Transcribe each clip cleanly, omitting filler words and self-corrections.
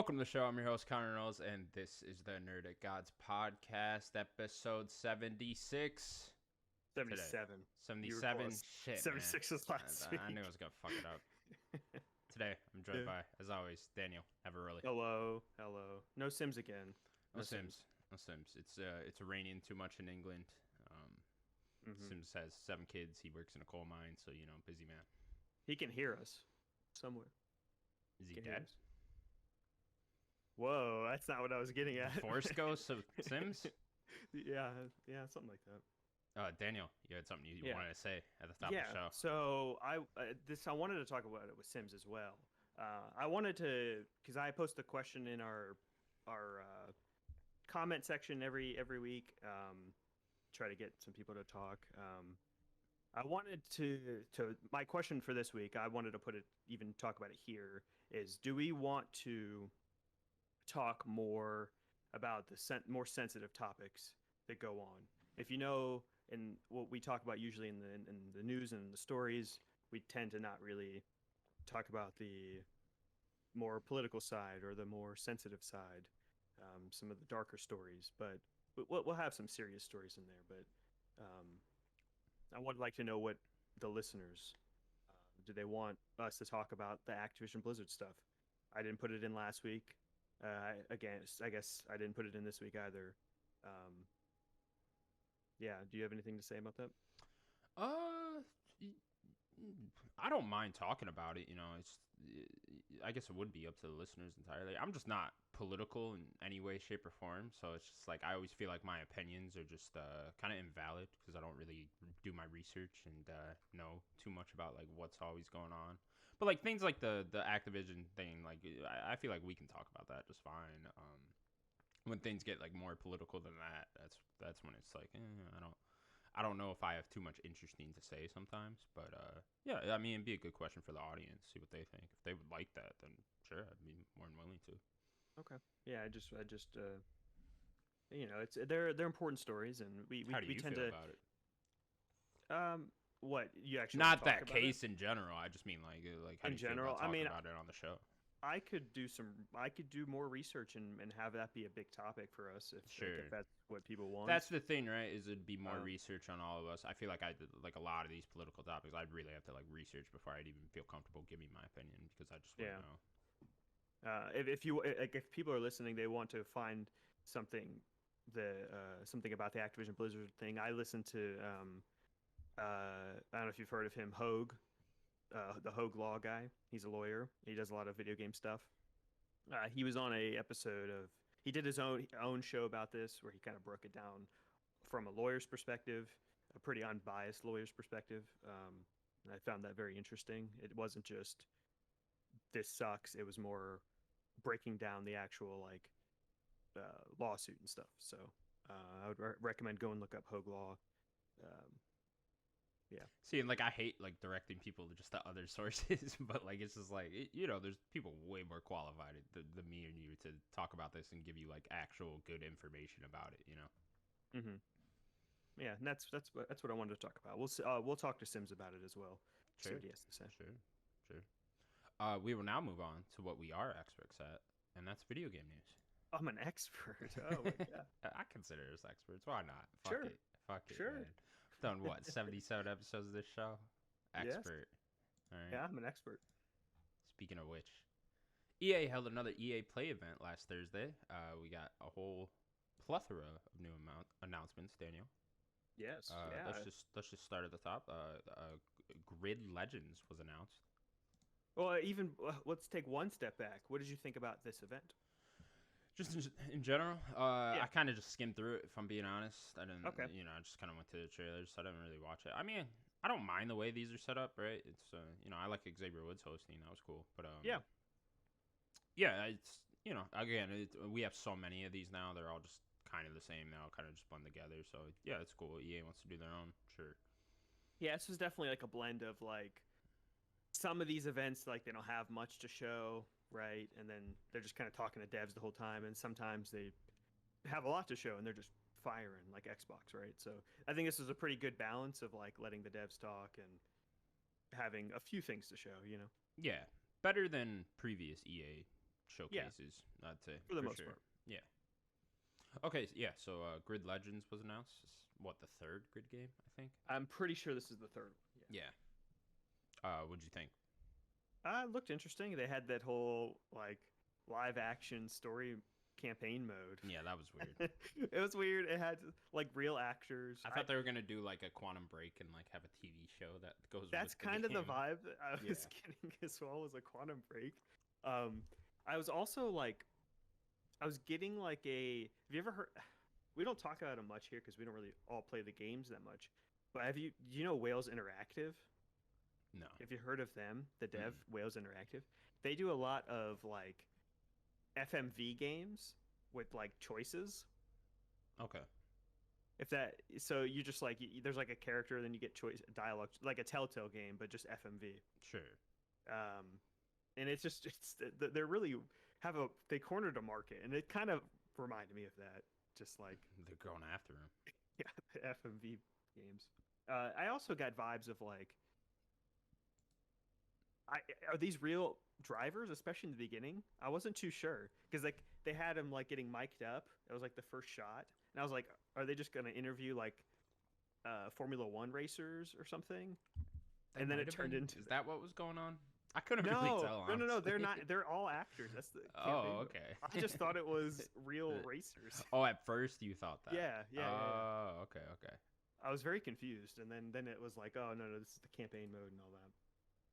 Welcome to the show. I'm your host, Connor Knowles, and this is the Nerdic Gods podcast, episode 76. 77. 77? Shit, 76 man. was last week. I knew I was going to fuck it up. Today, I'm joined by, as always, Daniel Everearly. Hello. No Sims again. No Sims. It's raining too much in England. Sims has 7 kids. He works in a coal mine, so, busy man. He can hear us somewhere. Is he dead? Whoa, that's not what I was getting at. Force Ghost of Sims? Yeah, something like that. Daniel, you had something you wanted to say at the top of the show. So I wanted to talk about it with Sims as well. I wanted to, because I post a question in our comment section every week. Try to get some people to talk. I wanted to my question for this week, I wanted to talk about it here, is do we want to talk more about the more sensitive topics that go on? If you know, in what we talk about usually in the news and the stories, we tend to not really talk about the more political side or the more sensitive side, some of the darker stories, but we'll have some serious stories in there. But I would like to know what the listeners, do they want us to talk about the Activision Blizzard stuff? I didn't put it in last week. I guess I didn't put it in this week either. Yeah, do you have anything to say about that? I don't mind talking about it. I guess it would be up to the listeners entirely. I'm just not political in any way, shape, or form. So it's just like I always feel like my opinions are just kind of invalid because I don't really do my research and know too much about like what's always going on. But like things like the Activision thing, like I feel like we can talk about that just fine. When things get like more political than that, that's when it's like I don't know if I have too much interesting to say sometimes, but yeah, I mean, it'd be a good question for the audience, see what they think. If they would like that, then sure, I'd be more than willing to. Okay. Yeah, I just it's they're important stories, and we How do you tend feel to about it? What you actually Not want to that talk about case in general. I just mean like how in do you general. feel about talking about it on the show? I could do more research and have that be a big topic for us if that's what people want. That's the thing, right? Is it'd be more research on all of us. I feel like like a lot of these political topics, I'd really have to like research before I'd even feel comfortable giving my opinion because I just wouldn't know. If people are listening, they want to find something something about the Activision Blizzard thing. I listened to I don't know if you've heard of him, Hogue. The Hogue Law guy. He's a lawyer. He does a lot of video game stuff. He was on a episode of. He did his own show about this, where he kind of broke it down from a lawyer's perspective, a pretty unbiased lawyer's perspective. And I found that very interesting. It wasn't just this sucks. It was more breaking down the actual like lawsuit and stuff. So I would recommend go and look up Hogue Law. Yeah. See, and like I hate like directing people to just the other sources, but like it's just like there's people way more qualified than me and you to talk about this and give you like actual good information about it. Mm-hmm. Yeah, and that's what I wanted to talk about. We'll talk to Sims about it as well. Sure. See what he has to say. Sure. We will now move on to what we are experts at, and that's video game news. I'm an expert. Oh my god. I consider us experts. Why not? Fuck it. Sure. Man. Done what? 77 episodes of this show. Expert. Yes. All right. Yeah, I'm an expert. Speaking of which, EA held another EA Play event last Thursday. We got a whole plethora of new announcements. Daniel. Yes. Let's just start at the top. Grid Legends was announced. Well, let's take one step back. What did you think about this event? Just in general, I kind of just skimmed through it, if I'm being honest. I didn't, Okay. I just kind of went to the trailers, so I didn't really watch it. I mean, I don't mind the way these are set up, right? It's, I like Xavier Woods hosting. That was cool. But, yeah, it's, again, we have so many of these now. They're all just kind of the same now, kind of just blend together. So, yeah, it's cool. EA wants to do their own. Sure. Yeah, this was definitely like a blend of, like, some of these events, like, they don't have much to show. Right, and then they're just kind of talking to devs the whole time, and sometimes they have a lot to show, and they're just firing like Xbox, right? So I think this is a pretty good balance of like letting the devs talk and having a few things to show, Yeah, better than previous EA showcases. I'd say for the most sure. part. Yeah. Okay. Yeah. So Grid Legends was announced. What, the third Grid game? I think. I'm pretty sure this is the third one. Yeah. What'd you think? It looked interesting. They had that whole like live action story campaign mode. Yeah, that was weird. It was weird. It had like real actors. I thought they were gonna do like a Quantum Break and like have a TV show that goes. That's with kind of the game. vibe that I was getting as well as a Quantum Break. I was also like, I was getting like a. Have you ever heard? We don't talk about it much here because we don't really all play the games that much. But do you know Wales Interactive? No. If you heard of them, the dev Wales Interactive, they do a lot of like FMV games with like choices. Okay. So you just like there's like a character, then you get choice dialogue, like a Telltale game, but just FMV. Sure. And it's they're really they cornered a market, and it kind of reminded me of that. Just like they're going after him. Yeah, the FMV games. I also got vibes of like, are these real drivers, especially in the beginning? I wasn't too sure because like they had him like getting mic'd up. It was like the first shot, and I was like, are they just gonna interview like Formula One racers or something? And then it turned into. Is that what was going on? I couldn't really tell. No. They're not. They're all actors. That's the. Oh, okay. I just thought it was real racers. Oh, at first you thought that. Yeah. Oh, okay. I was very confused, and then it was like, oh no, this is the campaign mode and all that.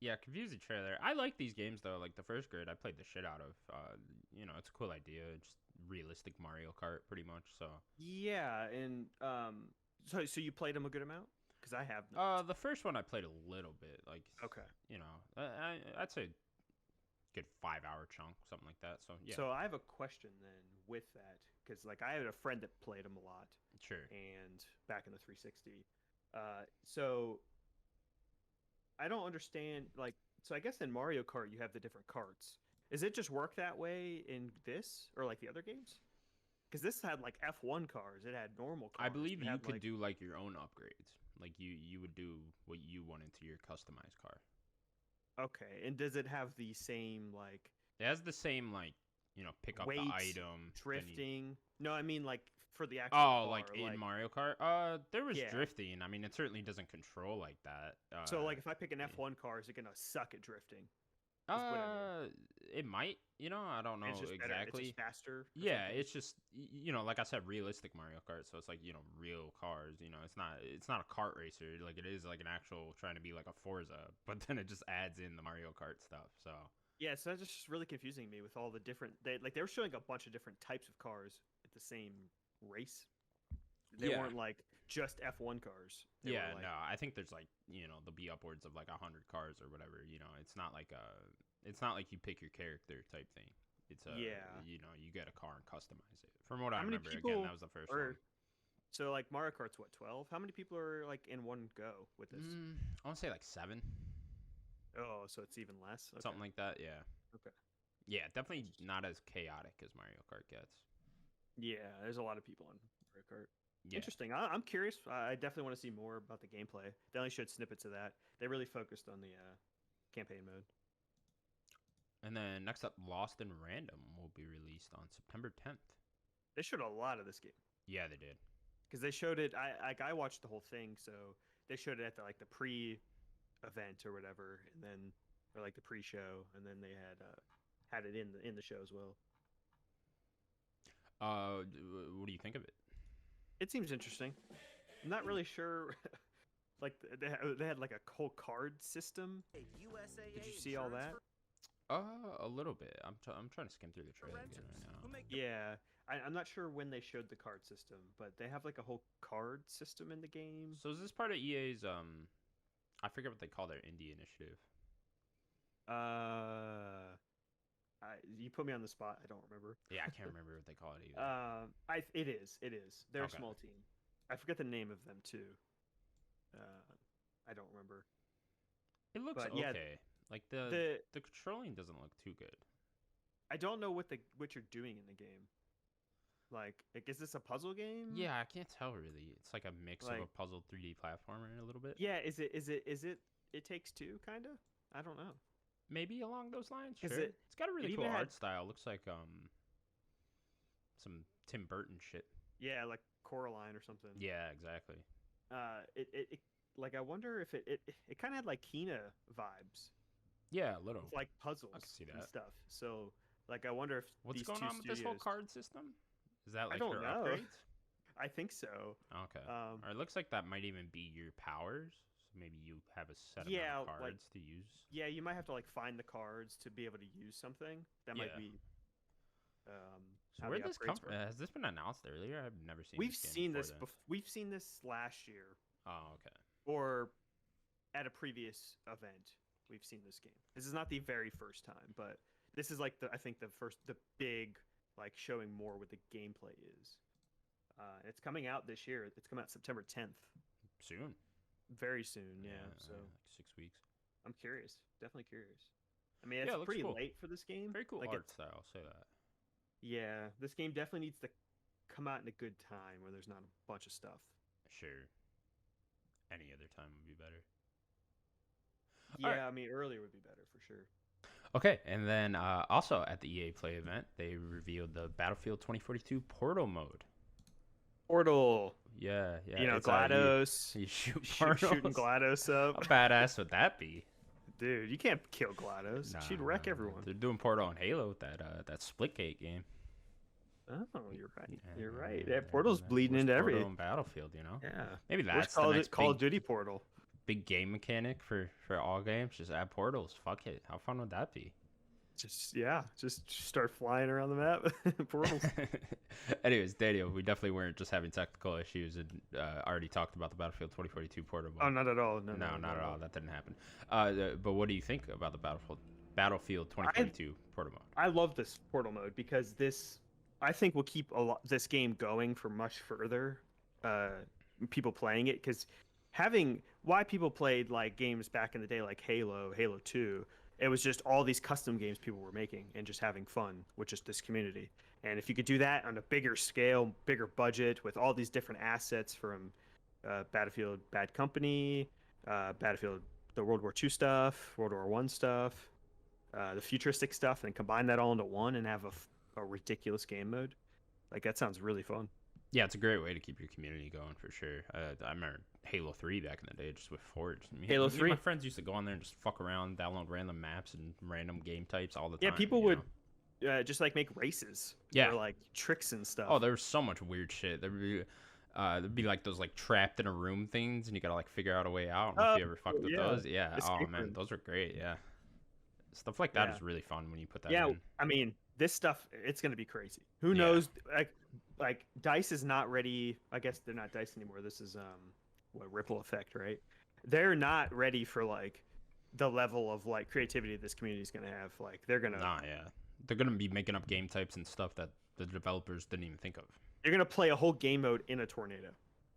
Yeah, confusing trailer. I like these games though. Like the first Grid, I played the shit out of. It's a cool idea. Just realistic Mario Kart, pretty much. So. Yeah, and so you played them a good amount? Because I have. The first one I played a little bit. Like. Okay. I'd say good 5-hour chunk, something like that. So yeah. So I have a question then with that, because like I had a friend that played them a lot. Sure. And back in the 360, so I don't understand. Like, so I guess in Mario Kart you have the different carts. Does it just work that way in this or like the other games? Because this had like F1 cars, it had normal cars. I believe you could do like your own upgrades. Like you would do what you wanted to your customized car. Okay, and does it have the same like? It has the same like pick up weight, the item, drifting. No, I mean like for the actual. Oh, car, like in Mario Kart. There was drifting. I mean, it certainly doesn't control like that. So like if I pick an F1 car, is it gonna suck at drifting? It might. I don't know exactly. It's just faster. Yeah, it's just like I said, realistic Mario Kart. So it's like real cars. It's not a kart racer. Like it is like an actual trying to be like a Forza, but then it just adds in the Mario Kart stuff. So yeah, so that's just really confusing me with all the different. They were showing a bunch of different types of cars at the same race. They weren't like just F1 cars. No, I think there's like there'll be upwards of like 100 cars or whatever. It's not like you pick your character type thing. It's you get a car and customize it. From what I remember, again, that was the first one. So like Mario Kart's what, 12? How many people are like in one go with this? I want to say like 7. Oh, so it's even less. Okay. Something like that, yeah. Okay. Yeah, definitely not as chaotic as Mario Kart gets. Yeah, there's a lot of people on Mario Kart. Yeah. Interesting. I'm curious. I definitely want to see more about the gameplay. They only showed snippets of that. They really focused on the campaign mode. And then next up, Lost in Random will be released on September 10th. They showed a lot of this game. Yeah, they did. Because they showed it. I watched the whole thing, so they showed it at the pre-event or whatever, and then or like the pre-show, and then they had it in the show as well. What do you think of it? It seems interesting. I'm not really sure. Like they had like a whole card system. Did you see all that? A little bit. I'm trying to skim through the trailer again right now. Yeah, I'm not sure when they showed the card system, but they have like a whole card system in the game. So is this part of EA's I forget what they call their indie initiative. You put me on the spot. I don't remember. Yeah, I can't remember what they call it either. It is. They're a small team. I forget the name of them too. I don't remember. It looks okay. Yeah, like the controlling doesn't look too good. I don't know what you're doing in the game. Like, is this a puzzle game? Yeah, I can't tell really. It's like a mix of a puzzle 3D platformer a little bit. Yeah, is it It Takes Two kind of? I don't know. maybe along those lines. 'Cause Sure. It's got a really it cool even had art style. Looks like some Tim Burton shit. yeah, like Coraline or something. Yeah, exactly. It like I wonder if it kind of had like Kina vibes Yeah, a little. with like puzzles see and that. stuff. So like I wonder if What's these going two on with this whole studios. card system? Is that I like don't your know. upgrades? I think so. Okay. Or it looks like that might even be your powers. So maybe you have a set Yeah, amount of like cards to use. yeah, you might have to like find the cards to be able to use something. That might Yeah. be So how where'd the this come upgrades from? work. Has this been announced earlier? I've never seen We've this game seen before this then. we've seen this last year Oh, okay. or at a previous event. We've seen this game. This is not the very first time, but this is like I think the big like showing more what the gameplay is. It's coming out this year. It's coming out September 10th. Soon. Very soon, yeah. So like 6 weeks. I'm curious. Definitely curious. I mean, it's Yeah, it looks pretty cool. late for this game. Very cool like art style. I'll say that. Yeah, this game definitely needs to come out in a good time where there's not a bunch of stuff. Sure. Any other time would be better. Yeah, I mean, earlier would be better for sure. Okay, and then also at the EA Play event, they revealed the Battlefield 2042 Portal mode. Portal. Yeah. You know, it's, GLaDOS. you shoot Shooting portals. GLaDOS up. How badass would that be? Dude, you can't kill GLaDOS. She'd wreck everyone. They're doing Portal and Halo with that Splitgate game. Oh, you're right. You're Yeah, right. Yeah, Portal's bleeding where's into Portal every. and Battlefield, you know? Yeah. Maybe Where's that's the next Call of big, Duty Portal. big game mechanic for all games. Just add portals. Fuck it. How fun would that be? Just start flying around the map. Portals. Anyways, Daniel, we definitely weren't just having technical issues and already talked about the Battlefield 2042 Portal mode. Oh, not at all. No, not at all. That didn't happen. But what do you think about the Battlefield 2042 Portal mode? I love this Portal mode because I think will keep this game going for much further. People playing it because why people played like games back in the day like Halo 2. It was just all these custom games people were making and just having fun with just this community. And if you could do that on a bigger scale, bigger budget, with all these different assets from Battlefield Bad Company, Battlefield the World War II stuff, World War I stuff, the futuristic stuff, and combine that all into one and have a ridiculous game mode, like that sounds really fun. Yeah, it's a great way to keep your community going for sure. I remember Halo 3 back in the day, just with Forge. Halo 3? My friends used to go on there and just fuck around, download random maps and random game types all the time. Yeah, people would just like make races. Yeah. Or like tricks and stuff. Oh, there was so much weird shit. There'd be like those like trapped in a room things, and you gotta like figure out a way out. I don't know if you ever fucked with those. Yeah. Escape Oh man, room. those are great. Yeah. Stuff like that Yeah. is really fun when you put that Yeah, in. I mean, this stuff, it's gonna be crazy. Who knows? Like DICE is not ready. I guess they're not DICE anymore. This is Ripple Effect, right? They're not ready for like the level of like creativity this community is gonna have. Like they're gonna They're gonna be making up game types and stuff that the developers didn't even think of. You're gonna play a whole game mode in a tornado.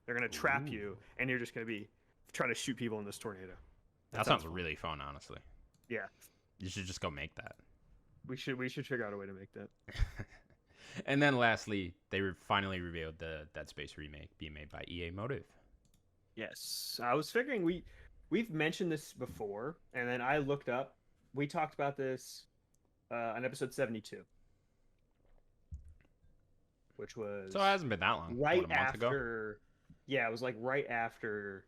They're gonna trap you, and you're just gonna be trying to shoot people in this tornado. That sounds really fun, honestly. Yeah. You should just go make that. We should figure out a way to make that. And then lastly, they finally revealed the Dead Space remake being made by EA Motive. Yes, I was figuring we've mentioned this before, and then I looked up. We talked about this on episode 72, which was So it hasn't been that long. right what, a month ago? after. Yeah, it was like right after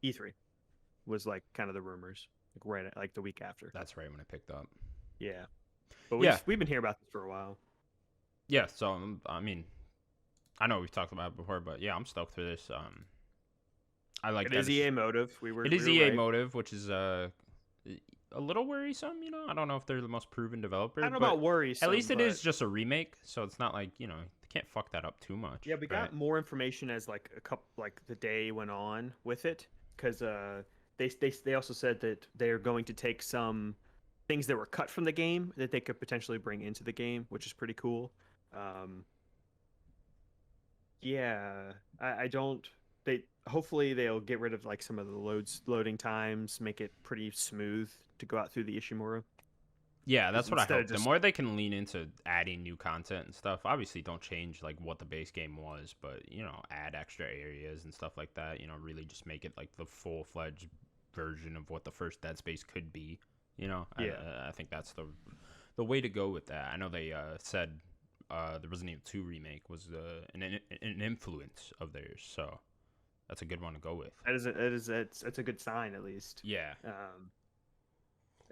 E3 was like kind of the rumors, like the week after. That's right when it picked up. Yeah, but Yeah. we've been hearing about this for a while. Yeah, so I mean, I know we've talked about it before, but yeah, I'm stoked for this. I like It that is EA Motive. It we is were EA right. Motive, which is a little worrisome. You know, I don't know if they're the most proven developer. I don't know but about worrisome. At least it but- is just a remake, so it's not like they can't fuck that up too much. Yeah, we right? got more information as like the day went on with it, because they also said that they're going to take some things that were cut from the game that they could potentially bring into the game, which is pretty cool. Yeah, I don't. Hopefully they'll get rid of like some of the loading times, make it pretty smooth to go out through the Ishimura. Yeah, that's what I instead of hope. The just- more they can lean into adding new content and stuff, obviously don't change like what the base game was, but add extra areas and stuff like that. Really just make it like the full-fledged version of what the first Dead Space could be. You know, Yeah. I think that's the way to go with that. I know they said the Resident Evil 2 remake was an influence of theirs, so that's a good one to go with. It's a good sign at least. Yeah.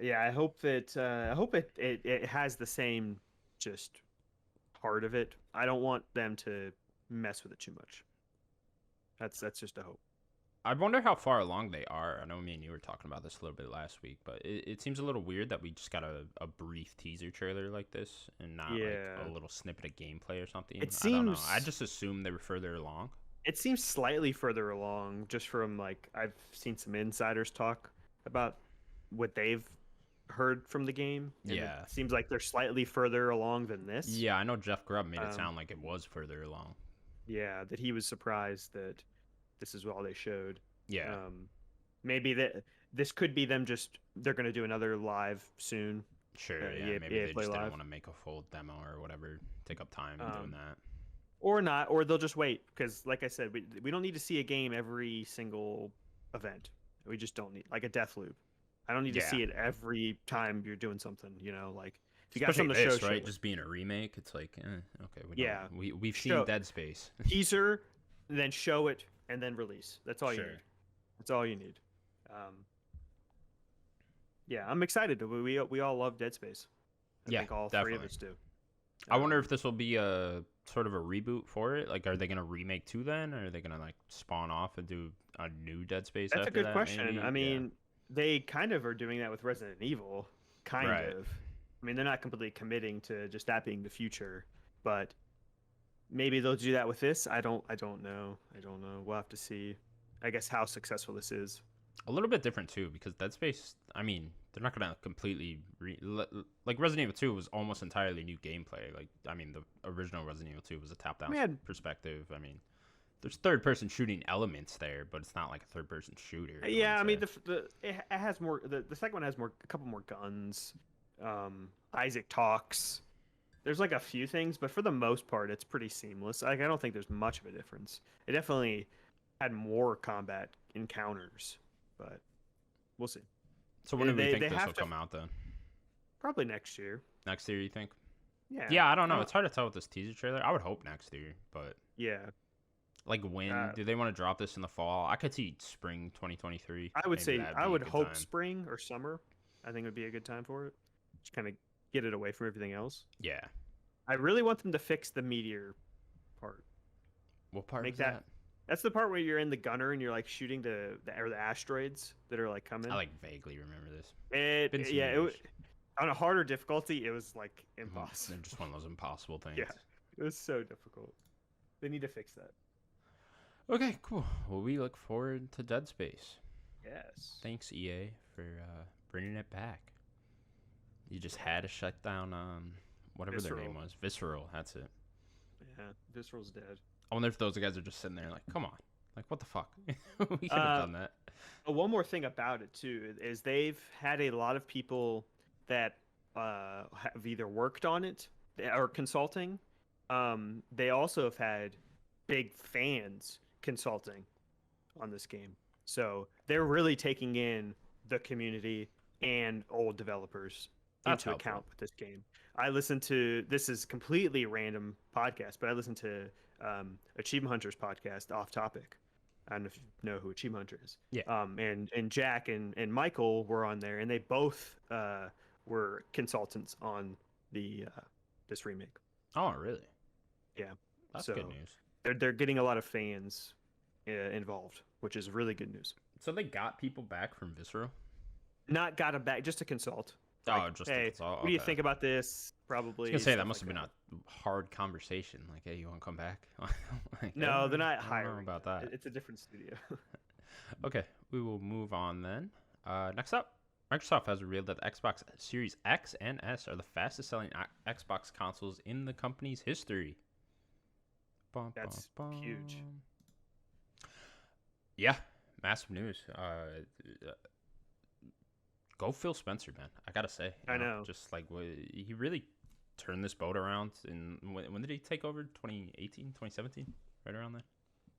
Yeah, I hope it has the same just part of it. I don't want them to mess with it too much. That's just a hope. I wonder how far along they are. I know me and you were talking about this a little bit last week, but it seems a little weird that we just got a brief teaser trailer like this and not like a little snippet of gameplay or something. I don't know. I just assumed they were further along. It seems slightly further along, just from like I've seen some insiders talk about what they've heard from the game. Yeah. It seems like they're slightly further along than this. Yeah, I know Jeff Grubb made it sound like it was further along. Yeah, that he was surprised that this is all they showed. Yeah. Maybe this could be them they're going to do another live soon. Sure, yeah. Maybe they just didn't want to make a full demo or whatever, take up time doing that. Or not, or they'll just wait, because like I said, we don't need to see a game every single event. We just don't need, like a death loop. I don't need to see it every time you're doing something, you know, like if you got something to show, right? Just being a remake, it's like, okay, we've seen Dead Space. Teaser, then show it, and then release. That's all you need. That's all you need. Yeah, I'm excited. We all love Dead Space. I think all definitely. 3 of us do. I wonder if this will be a sort of a reboot for it. Like, are they going to remake 2 then? Or are they going to, like, spawn off and do a new Dead Space That's after a good question. Maybe? I mean, they kind of are doing that with Resident Evil. Kind of. I mean, they're not completely committing to just that being the future. But maybe they'll do that with this. I don't know. We'll have to see, I guess, how successful this is. A little bit different, too, because Dead Space, I mean, they're not going to completely... like, Resident Evil 2 was almost entirely new gameplay. Like, I mean, the original Resident Evil 2 was a top-down perspective. I mean, there's third-person shooting elements there, but it's not like a third-person shooter. Yeah, I mean, it has more... The second one has a couple more guns. Isaac talks. There's, like, a few things, but for the most part, it's pretty seamless. Like, I don't think there's much of a difference. It definitely had more combat encounters, but we'll see. So when do we think this will come out, then? Probably next year. Next year, you think? Yeah. Yeah, I don't know. It's hard to tell with this teaser trailer. I would hope next year, but... Yeah. Like, when? Do they want to drop this in the fall? I could see spring 2023. I would say, I would hope spring or summer. I think it would be a good time for it. Just kind of get it away from everything else. Yeah. I really want them to fix the meteor part. What part is that? That's the part where you're in the gunner and you're like shooting the asteroids that are like coming. I like vaguely remember this. On a harder difficulty, it was like impossible. Just one of those impossible things. Yeah, it was so difficult. They need to fix that. Okay, cool. Well, we look forward to Dead Space. Yes. Thanks, EA, for bringing it back. You just had to shut down whatever their name was. Visceral, that's it. Yeah, Visceral's dead. I wonder if those guys are just sitting there like, come on. Like, what the fuck? We could have done that. One more thing about it, too, is they've had a lot of people that have either worked on it or consulting. They also have had big fans consulting on this game. So they're really taking in the community and old developers into account with this game. I listened to, this is completely random podcast, but I listened to Achievement Hunter's podcast, Off Topic. I don't know if you know who Achievement Hunter is. Yeah. And Jack and Michael were on there, and they both were consultants on the this remake. Oh, really? Yeah. That's good news. They're getting a lot of fans involved, which is really good news. So they got people back from Visceral? Not got them back, just to consult. Like, just hey, what do you think about this? Probably. I was gonna say that must have been a hard conversation. Like, hey, you want to come back? Like, no, they're not hiring. I don't know about that. It's a different studio. Okay, we will move on then. Next up, Microsoft has revealed that the Xbox Series X and S are the fastest-selling Xbox consoles in the company's history. That's huge. Yeah, massive news. Go Phil Spencer, man. I gotta say. I know. Just like, he really turned this boat around. When did he take over? 2018, 2017? Right around there?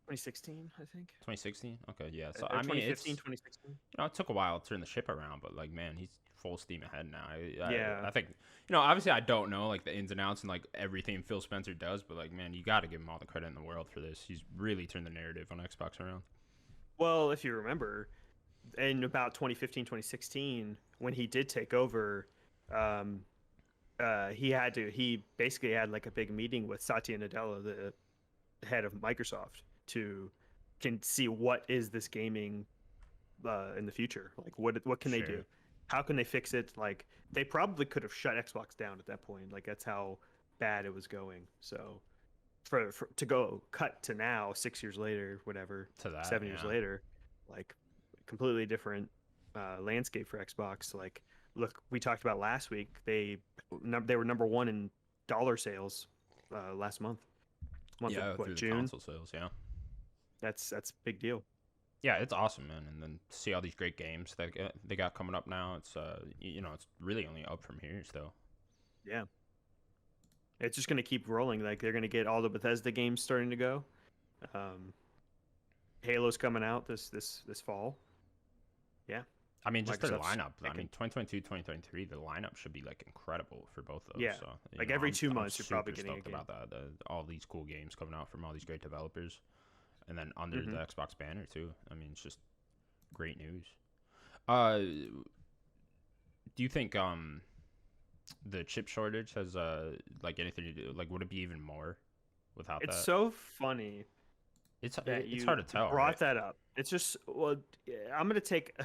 2016, I think. 2016. Okay, yeah. So I mean, 2015, 2016. it took a while to turn the ship around, but like, man, he's full steam ahead now. Yeah. I think, obviously, I don't know like the ins and outs and like everything Phil Spencer does, but like, man, you got to give him all the credit in the world for this. He's really turned the narrative on Xbox around. Well, if you remember, in about 2015, 2016, when he did take over, um, he basically had like a big meeting with Satya Nadella, the head of Microsoft, to can see what is this gaming in the future. Like, what can they do? Sure. How can they fix it? Like, they probably could have shut Xbox down at that point. Like, that's how bad it was going. So, for to go cut to now, 6 years later, whatever, To that, 7 years yeah. later, like, completely different landscape for Xbox. Like, look, we talked about last week. They were number one in dollar sales last month. Yeah, Of what, through the June? console sales, yeah. That's a big deal. Yeah, it's awesome, man. And then see all these great games that they got coming up now. It's it's really only up from here still. Yeah. It's just going to keep rolling. Like, they're going to get all the Bethesda games starting to go. Halo's coming out this fall. Yeah. I mean, just their Microsoft's lineup. I picking. mean, 2022, 2023, the lineup should be like incredible for both of those. Yeah. So, Like, every 2 I'm months, you're probably super getting a stoked game. about that. All these cool games coming out from all these great developers, and then under Mhm. the Xbox banner too. I mean, it's just great news. Uh, do you think the chip shortage has like anything to do? Like, would it be even more without It's that? so funny It's that it's you hard to tell, brought right? that up. It's just, well, yeah, I'm going to take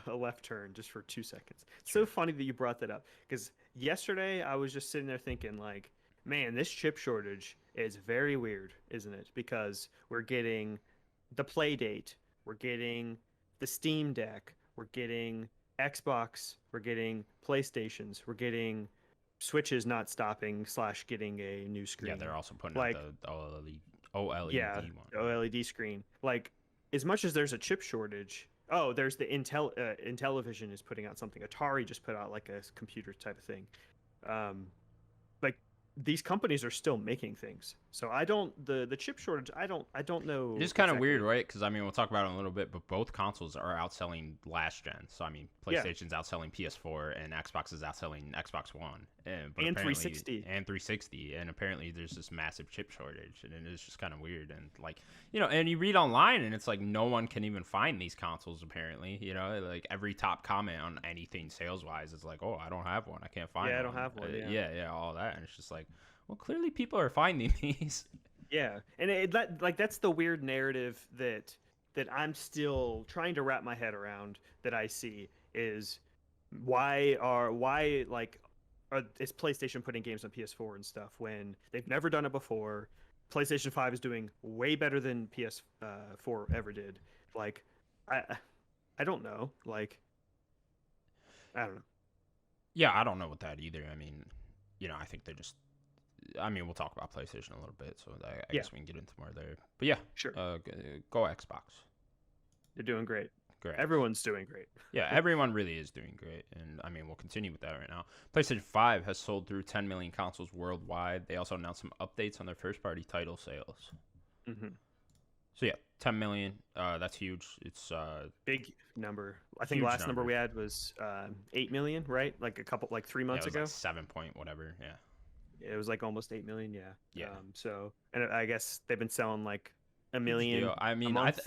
a left turn just for 2 seconds. It's Sure. so funny that you brought that up because yesterday I was just sitting there thinking, like, man, this chip shortage is very weird, isn't it? Because we're getting the Playdate, we're getting the Steam Deck, we're getting Xbox, we're getting PlayStations, we're getting Switches not stopping / getting a new Yeah, screen. they're also putting out Like, the OLED yeah, one. the OLED screen. Like, as much as there's a chip shortage, oh, there's the Intellivision is putting out something. Atari just put out like a computer type of thing. Like, these companies are still making things. So I don't the chip shortage. I don't know It is kind of weird, exactly. right? Because I mean, we'll talk about it in a little bit, but both consoles are outselling last gen. So I mean, Yeah, PlayStation's outselling PS4, and Xbox is outselling Xbox One, but and apparently 360. and 360, and apparently there's this massive chip shortage, and it is just kind of weird. And like, and you read online, and it's like no one can even find these consoles. Apparently, like every top comment on anything sales wise is like, oh, I don't have one, I can't find Yeah, I one. don't have one. Yeah. Yeah, all that, and it's just like, well, clearly people are finding these. Yeah, and that's the weird narrative that I'm still trying to wrap my head around. That I see is why like is PlayStation putting games on PS4 and stuff when they've never done it before? PlayStation 5 is doing way better than PS4 ever did. Like, I I don't know. Like, I don't know. Yeah, I don't know what that either. I mean, I think they're just. I mean, we'll talk about PlayStation a little bit, so I Yeah, guess we can get into more there. But yeah, sure. go Xbox. They're doing great. Great. Everyone's doing great. Yeah, everyone really is doing great, and I mean, we'll continue with that right now. PlayStation 5 has sold through 10 million consoles worldwide. They also announced some updates on their first-party title sales. Hmm. So yeah, 10 million. That's huge. It's Big number. I think huge last number number. we had was 8 million, right? Like 3 Yeah, it months was ago. like 7 point whatever. Yeah. It was like almost 8 million. Yeah. Yeah. So, and I guess they've been selling like a Huge million deal. I a mean, month.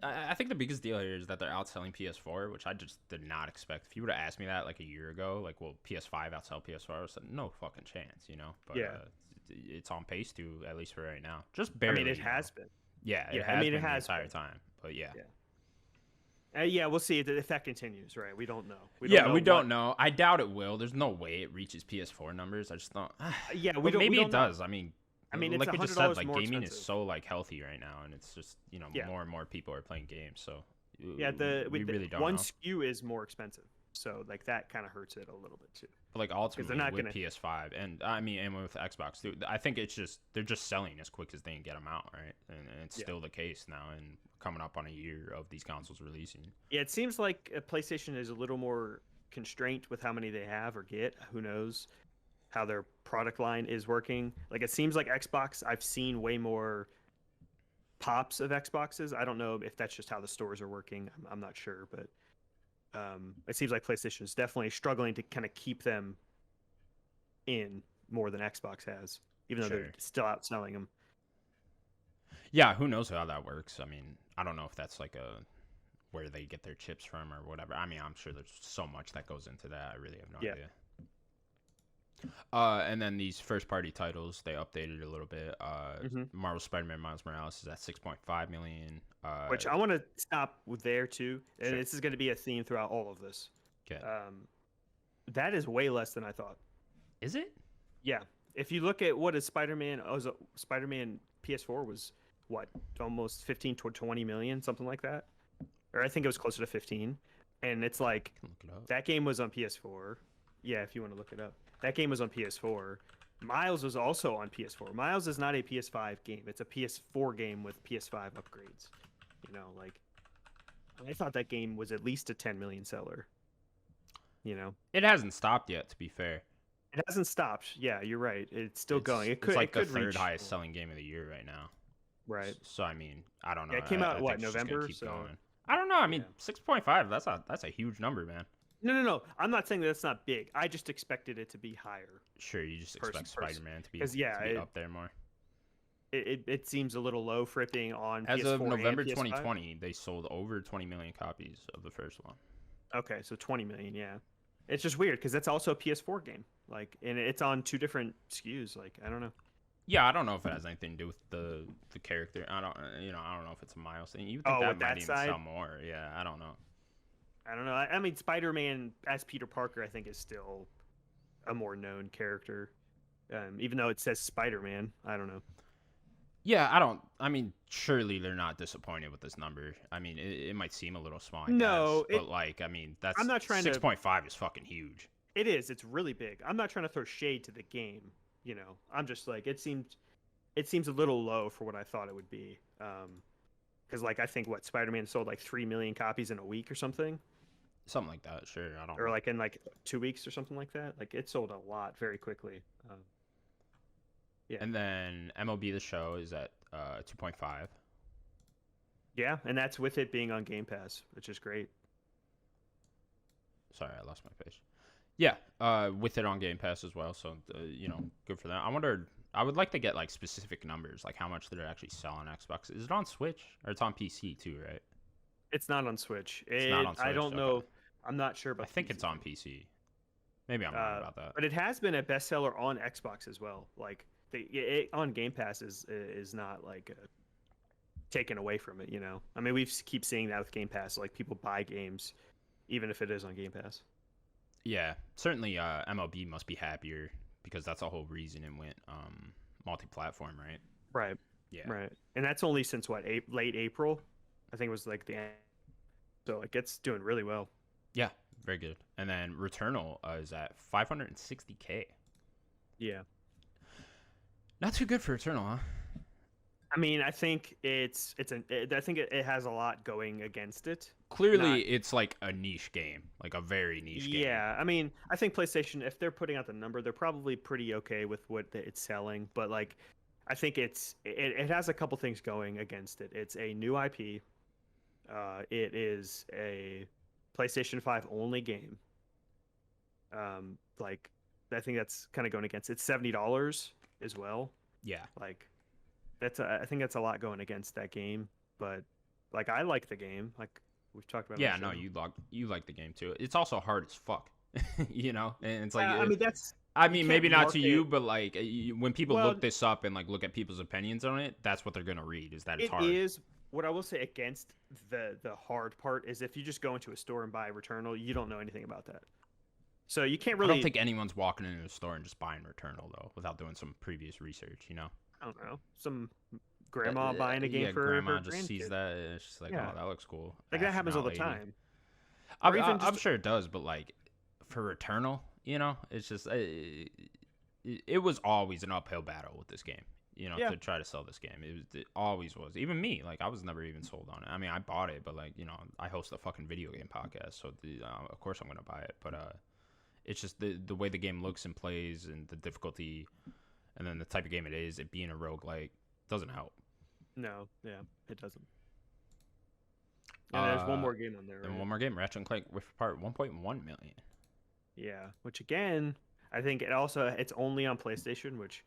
I think the biggest deal here is that they're outselling PS4, which I just did not expect. If you would have asked me that like a year ago, like, will PS5 outsell PS4? I would have said no fucking chance. But Yeah. it's on pace to, at least for right now. Just I barely. mean, it has been. Yeah, it Yeah. has I mean, been it has the entire been. time. But yeah. Yeah. Yeah. We'll see if that continues. Right. We don't know. We Yeah, don't we know don't know. I doubt it will. There's no way it reaches PS4 numbers. I just don't. Yeah. But maybe don't it know. does. I mean, I mean, it's like we just $100 said, like more gaming is expensive. so like healthy right now, and it's just Yeah. more and more people are playing games. So Yeah. we really don't One know. SKU is more expensive, so like that kind of hurts it a little bit too. But like Because ultimately they're not with gonna. PS5 and I mean and with Xbox too, I think it's just they're just selling as quick as they can get them out, right? And it's Yeah. still the case now, and coming up on a year of these consoles releasing. Yeah. It seems like PlayStation is a little more constrained with how many they have or get. Who knows how their product line is working? Like, it seems like Xbox, I've seen way more pops of Xboxes. I don't know if that's just how the stores are working. I'm not sure, but it seems like PlayStation is definitely struggling to kind of keep them in more than Xbox has, even though they're still outselling them. Yeah, who knows how that works? I mean, I don't know if that's like where they get their chips from or whatever. I mean, I'm sure there's so much that goes into that. I really have no idea. And then these first-party titles, they updated a little bit. Marvel Spider-Man Miles Morales is at 6.5 million. Which I want to stop with there too, and this is going to be a theme throughout all of this. Okay. That is way less than I thought. Is it? Yeah. If you look at what is Spider-Man, Spider-Man PS4 was what, almost 15 to 20 million, something like that, or I think it was closer to 15. And it's like that game was on PS4. Yeah, if you want to look it up. That game was on PS4. Miles was also on PS4. Miles is not a PS5 game. It's a PS4 game with PS5 upgrades. You know, like, I thought that game was at least a 10 million seller. You know? It hasn't stopped yet, to be fair. It hasn't stopped. Yeah, you're right. It's still going. It's like the third highest selling game of the year right now. Right. So, I mean, I don't know. Yeah, it came out, what, November? Keep going. I don't know. I mean, 6.5, that's a huge number, man. No. I'm not saying that's not big. I just expected it to be higher. Sure, you just expect Spider-Man to be up there more. It seems a little low for it being on As PS4 of November and PS5. 2020, they sold over 20 million copies of the first one. Okay, so 20 million, yeah. It's just weird because that's also a PS4 game. Like, and it's on 2 different SKUs. Like, I don't know. Yeah, I don't know if it has anything to do with the character. I don't know if it's a Miles thing. You think that might even sell more? Yeah, I don't know. I mean, Spider-Man as Peter Parker, I think, is still a more known character, even though it says Spider-Man. I don't know. Yeah, I mean, surely they're not disappointed with this number. I mean, it might seem a little small, but like, I mean, that's I'm not trying 6.5 is fucking huge. It is. It's really big. I'm not trying to throw shade to the game. You know, I'm just like, it seems a little low for what I thought it would be. Because like, I think Spider-Man sold like 3 million copies in a week or something. Something like that, sure. I don't. Or like in like 2 weeks or something like that. Like, it sold a lot very quickly. Yeah. And then MLB The Show is at 2.5. Yeah, and that's with it being on Game Pass, which is great. Sorry, I lost my page. Yeah, with it on Game Pass as well. So good for that. I would like to get like specific numbers, like how much did it actually sell on Xbox? Is it on Switch or it's on PC too, right? It's not on Switch. It's not on Switch. I don't know. I'm not sure about. I think it's on PC. Maybe I'm wrong about that. But it has been a bestseller on Xbox as well. Like, on Game Pass is not like taken away from it. You know, I mean, we keep seeing that with Game Pass. Like, people buy games even if it is on Game Pass. Yeah, certainly. MLB must be happier because that's the whole reason it went multi-platform, right? Right. Yeah. Right. And that's only since what, late April? I think it was like the end. So like, it's doing really well. Yeah, very good. And then Returnal is at 560K. Yeah. Not too good for Returnal, huh? I mean, I think I think it has a lot going against it. Clearly, it's like a niche game, like a very niche game. Yeah, I mean, I think PlayStation, if they're putting out the number, they're probably pretty okay with what it's selling. But like, I think it has a couple things going against it. It's a new IP. It is a PlayStation 5 only game. Like, I think that's kind of going against it. It's $70 as well. Yeah. Like, I think that's a lot going against that game. But like, I like the game. Like, we've talked about. Yeah, no, you like the game too. It's also hard as fuck, you know. And it's like, I mean, maybe not to you, but like when people look this up and like look at people's opinions on it, that's what they're gonna read. Is that it's hard. It is. What I will say against the hard part is if you just go into a store and buy Returnal, you don't know anything about that. So you can't really. I don't think anyone's walking into a store and just buying Returnal though, without doing some previous research. You know. I don't know. Some grandma buying a game for grandma her just sees that. And it's just like, oh, that looks cool. Like, that happens all the time. I'm sure it does, but like for Returnal, you know, it's just it was always an uphill battle with this game. You know, to try to sell this game. It always was. Even me, like, I was never even sold on it. I mean, I bought it, but like, you know, I host a fucking video game podcast, so of course I'm gonna buy it. But it's just the way the game looks and plays, and the difficulty, and then the type of game it is. It being a roguelike doesn't help. No, yeah, it doesn't. And there's one more game on there, And right? one more game, Ratchet and Clank Rift Apart, 1.1 million. Yeah, which again, I think it's only on PlayStation, which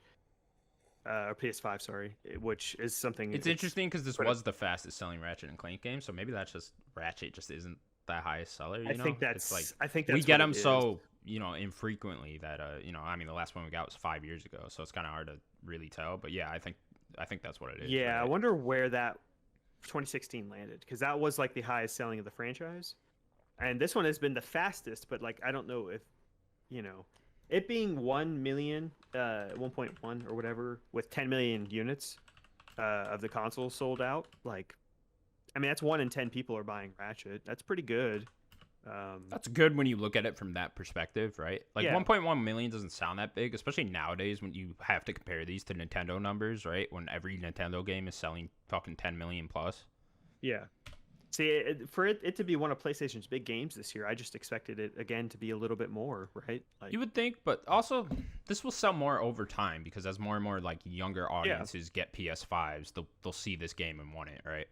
or PS5, sorry, which is something It's interesting because this but was the fastest selling Ratchet and Clank game, so maybe that's just Ratchet just isn't the highest seller. You know, it's like I think we that's get what them it is. so infrequently that I mean the last one we got was 5 years ago, so it's kind of hard to really tell. But yeah, I think that's what it is. Yeah, right? I wonder where that 2016 landed because that was like the highest selling of the franchise, and this one has been the fastest. But like, I don't know if it being 1 million, 1.1 or whatever, with 10 million units of the console sold out. Like, I mean, that's 1 in 10 people are buying Ratchet. That's pretty good. That's good when you look at it from that perspective, right? Like Yeah. 1.1 million doesn't sound that big, especially nowadays when you have to compare these to Nintendo numbers, right? When every Nintendo game is selling fucking 10 million plus. Yeah. See, for it to be one of PlayStation's big games this year, I just expected it again to be a little bit more, right? Like, You would think, but also this will sell more over time because as more and more like younger audiences get PS5s, they'll see this game and want it, right?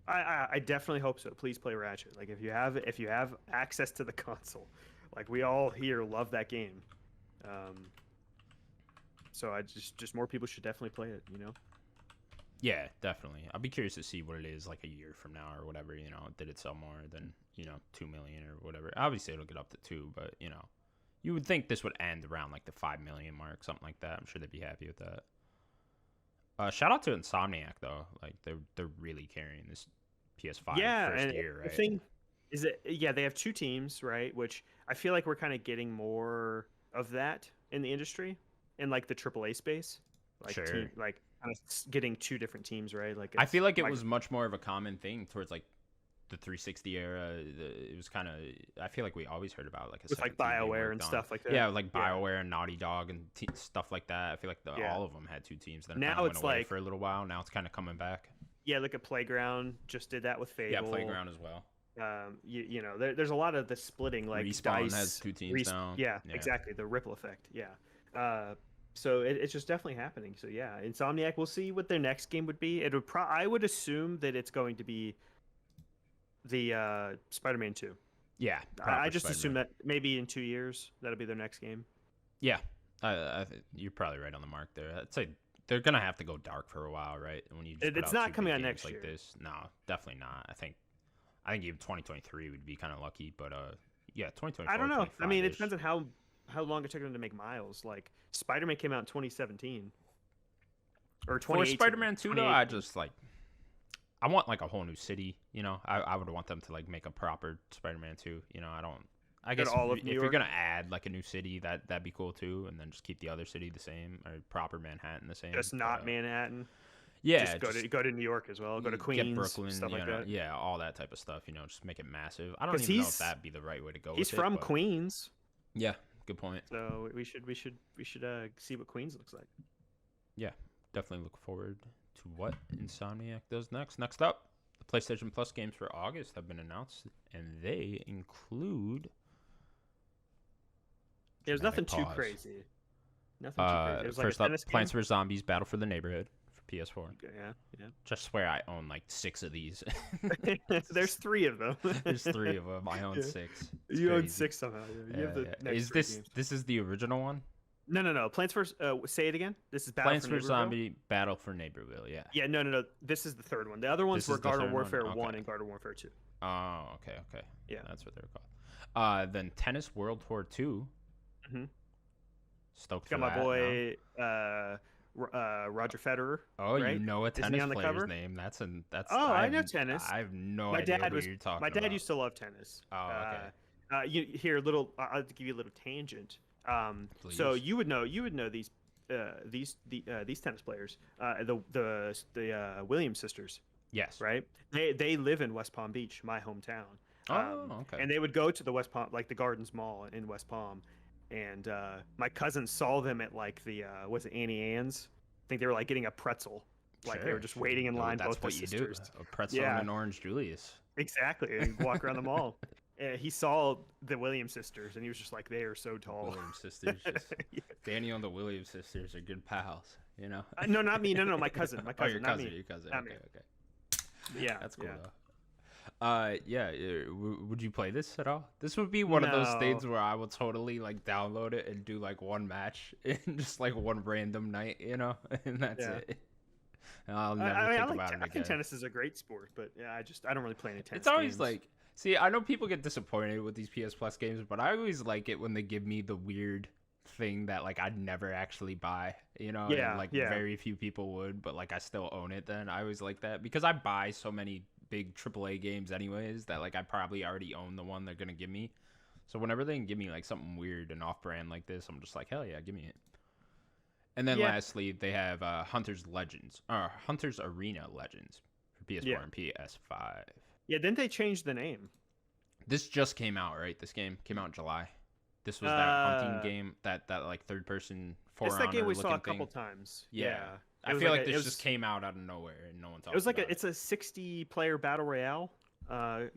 I definitely hope so. Please play Ratchet. Like, if you have access to the console, like we all here love that game. So I just more people should definitely play it. Yeah, definitely. I'll be curious to see what it is like a year from now or whatever. Did it sell more than 2 million or whatever? Obviously, it'll get up to 2, but you would think this would end around like the 5 million mark, something like that. I'm sure they'd be happy with that. Shout out to Insomniac though. Like they're really carrying this PS5 first year, right? The thing is that they have 2 teams, right? Which I feel like we're kind of getting more of that in the industry, in like the AAA space, like Sure. kind of getting 2 different teams, right? Like, I feel like it was much more of a common thing towards like the 360 era. It was kind of. I feel like we always heard about like a with like BioWare and stuff like that. Yeah, like BioWare and Naughty Dog and stuff like that. I feel like all of them had 2 teams. Then now went it's away like for a little while. Now it's kind of coming back. Yeah, look at Playground. Just did that with Fable. Yeah, Playground as well. There's a lot of the splitting, like Respawn DICE has 2 teams now. Yeah, exactly. The ripple effect. Yeah. So it's just definitely happening. So yeah, Insomniac. We'll see what their next game would be. It would I would assume that it's going to be the Spider-Man 2. Yeah, I just assume that maybe in 2 years that'll be their next game. Yeah, you're probably right on the mark there. I'd say they're gonna have to go dark for a while, right? When you just it's not coming out next year. This, no, definitely not. I think even 2023 would be kind of lucky, but yeah, 2024. I don't know. I mean, it depends on how long it took them to make Miles. Like, Spider-Man came out in 2017 or 2018. For Spider-Man 2, though, I want like a whole new city. I would want them to like make a proper Spider-Man 2. I guess if you're gonna add like a new city, that'd be cool too, and then just keep the other city the same or proper Manhattan the same. Just not Manhattan. Yeah, just go to New York as well. Go to Queens, get Brooklyn, stuff like that. Yeah, all that type of stuff. Just make it massive. I don't even know if that'd be the right way to go. He's from Queens. Yeah, good point. So we should see what Queens looks like. Yeah, definitely look forward to what Insomniac does next. Next up, the PlayStation Plus games for August have been announced, and they include. There's nothing too crazy. Nothing too crazy. First up, Plants vs Zombies: Battle for the Neighborhood for PS4. Yeah. Just swear I own like 6 of these. There's 3 of them. There's 3 of them. I own 6. You own 6 somehow. Yeah. You have the next Is this is the original one? No. Plants vs. Say it again. This is Plants vs Zombie Battle for Neighborville. Yeah. Yeah. No. This is the 3rd one. The other ones were Garden Warfare 1 and Garden Warfare 2. Oh, okay. Yeah, that's what they're called. Then Tennis World Tour 2. Mm-hmm. Stoked for that. Got my boy Roger Federer. Oh, right? You know a tennis player's name. That's. I know tennis. I have no idea what you're talking about. My dad used to love tennis. Oh, okay. I'll give you a little tangent. So you would know these tennis players. The Williams sisters. Yes. Right. They live in West Palm Beach, my hometown. Okay. And they would go to the West Palm, like the Gardens Mall in West Palm. And my cousin saw them at like the was it Annie Ann's? I think they were like getting a pretzel, like they were just waiting in line. That's both what you sisters. Do. A pretzel and an orange Julius. Exactly. And walk around the mall. He saw the Williams sisters, and he was just like, "They are so tall." Williams sisters. Danny and the Williams sisters are good pals. You know? No, not me. No, my cousin. My Oh, cousin. your Not cousin. me. Your cousin. Not Okay, me. okay. Yeah. That's cool yeah. though. Yeah. Would you play this at all? This would be one of those No. things where I will totally like download it and do like one match in just like one random night, you know, and that's Yeah. it. And I'll never I think like. about it I think again. tennis is a great sport, but yeah, I don't really play any tennis. It's always games. like, see, I know people get disappointed with these PS Plus games, but I always like it when they give me the weird thing that like I'd never actually buy, you know, Yeah, and like yeah. very few people would, but like I still own it. Then I always like that because I buy so many big AAA games anyways that like I probably already own the one they're gonna give me. So whenever they can give me like something weird and off-brand like this, I'm just like, hell yeah, give me it. And then Yeah. lastly, they have Hunter's Arena Legends for PS4 Yeah. and PS5. Yeah, didn't they change the name? This just came out, right? This game came out in July. This was that hunting game, that like third person For It's that game Honor we saw a looking couple thing. times. Yeah. I It was feel like like a- it this was- just came out of nowhere and no one talked It was like about it's a 60-player battle royale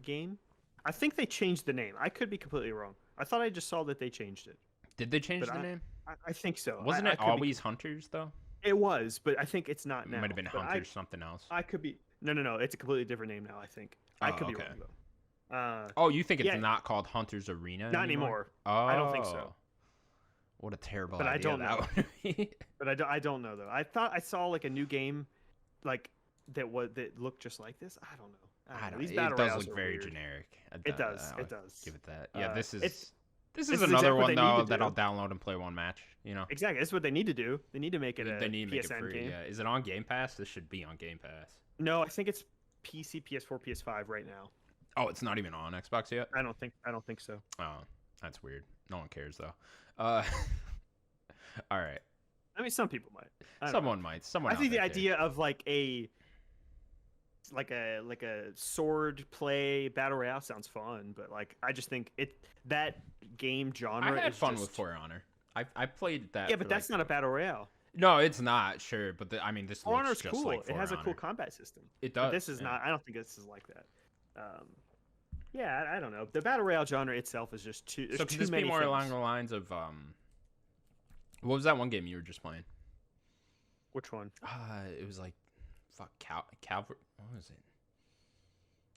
game. I think they changed the name. I could be completely wrong. I thought I just saw that they changed it. Did they change but the name? I think so. Wasn't I it could be- always Hunters though? It was, but I think it's not It now. might have been But Hunters something else. I could be. No. It's a completely different name now. I think. I Oh, could be okay. wrong though. Oh, you think it's yeah. not called Hunter's Arena Not anymore? anymore. Oh, I don't think so. What a terrible But I idea don't that know. would be. But I don't know though. I thought I saw like a new game, like that looked just like this. I don't know. I don't These know. battle It does royales look are very weird. generic. It does. I'll It does. give it that. Yeah, this is this this is is another exactly what one they need though to that do. I'll download and play one match. You know, Exactly. That's what they need to do. They need to make it a they need to make it PSN free. game. Yeah, is it on Game Pass? This should be on Game Pass. No, I think it's PC, PS4, PS5 right now. Oh, it's not even on Xbox yet. I don't think so. Oh, that's weird. No one cares though. All right. I mean, some people might. I don't know. Someone might. Someone. I think out the there cares. idea of like a sword play battle royale sounds fun, but like I just think that game genre. I had is fun just... with For Honor. I played that. Yeah, but that's not a battle royale. No, it's not. Sure, but I mean, this For looks Honor's just cool. like It For has a Honor. cool combat system. It But does. this is yeah. not. I don't think this is like that. Yeah, I don't know. The battle royale genre itself is just too. There's So too could this many be more things. along the lines of what was that one game you were just playing? Which one? It was like Calvary. What was it?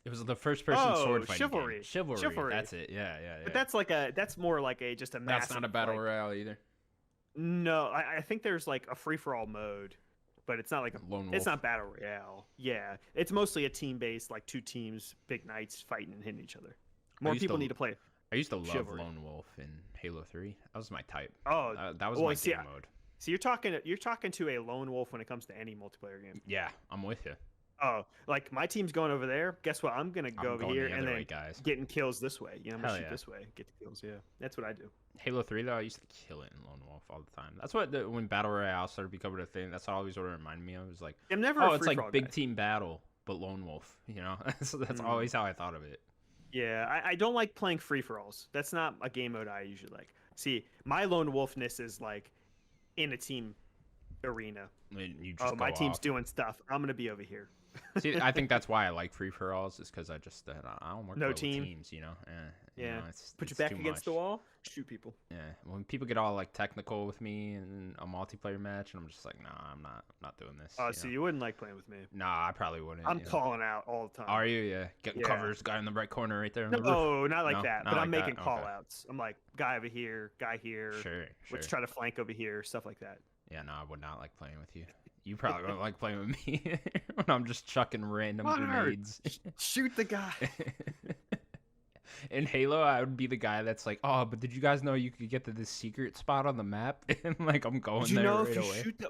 It was the first person sword fighting Chivalry. game. Chivalry. That's it. Yeah. But that's more like just a massive. That's not a battle like, royale either. No, I think there's like a free for all mode, but it's not like Lone Wolf. It's not battle royale. Yeah, it's mostly a team based, like two teams, big knights fighting and hitting each other. More used people to- need to play. I used to love Chivalry. Lone Wolf in Halo 3. That was my type. Oh, That was well, my see, game mode. So you're talking to a lone wolf when it comes to any multiplayer game. Yeah, I'm with you. Oh, like my team's going over there. Guess what? I'm gonna go over going here the and other then way, guys. getting kills this way. You know, I'm gonna Hell shoot yeah. this way, get the kills. Yeah, that's what I do. Halo 3 though, I used to kill it in Lone Wolf all the time. That's what when battle royale started becoming a thing. That's always what it reminded me of. It was like, I'm never. oh, a it's like free-for-all big guy. team battle, but Lone Wolf. You know, so that's Mm. always how I thought of it. Yeah, I don't like playing free for alls. That's not a game mode I usually like. See, my lone wolfness is like in a team arena. I mean, you just Oh, my go team's off. doing stuff. I'm gonna be over here. See, I think that's why I like free for alls, is because I just I don't work No well with team. teams, you know. You Yeah. know, it's, Put your it's back too against the much. wall, shoot people. Yeah, when people get all like technical with me in a multiplayer match, and I'm just like, nah, I'm not doing this. Oh, you so know? you wouldn't like playing with me. Nah, I probably wouldn't. I'm you know. calling out all the time. Are you? Yeah, getting Yeah. covers, guy in the right corner right there on the roof. No, not like No, that. not But like I'm that? making Okay. call outs. I'm like, guy over here, guy here. Sure. Let's try to flank over here, stuff like that. Yeah, no, I would not like playing with you. You probably wouldn't like playing with me when I'm just chucking random Hard. grenades. Shoot the guy. In Halo, I would be the guy that's like, oh, but did you guys know you could get to this secret spot on the map? And like, I'm going Did you there know right if you away. shoot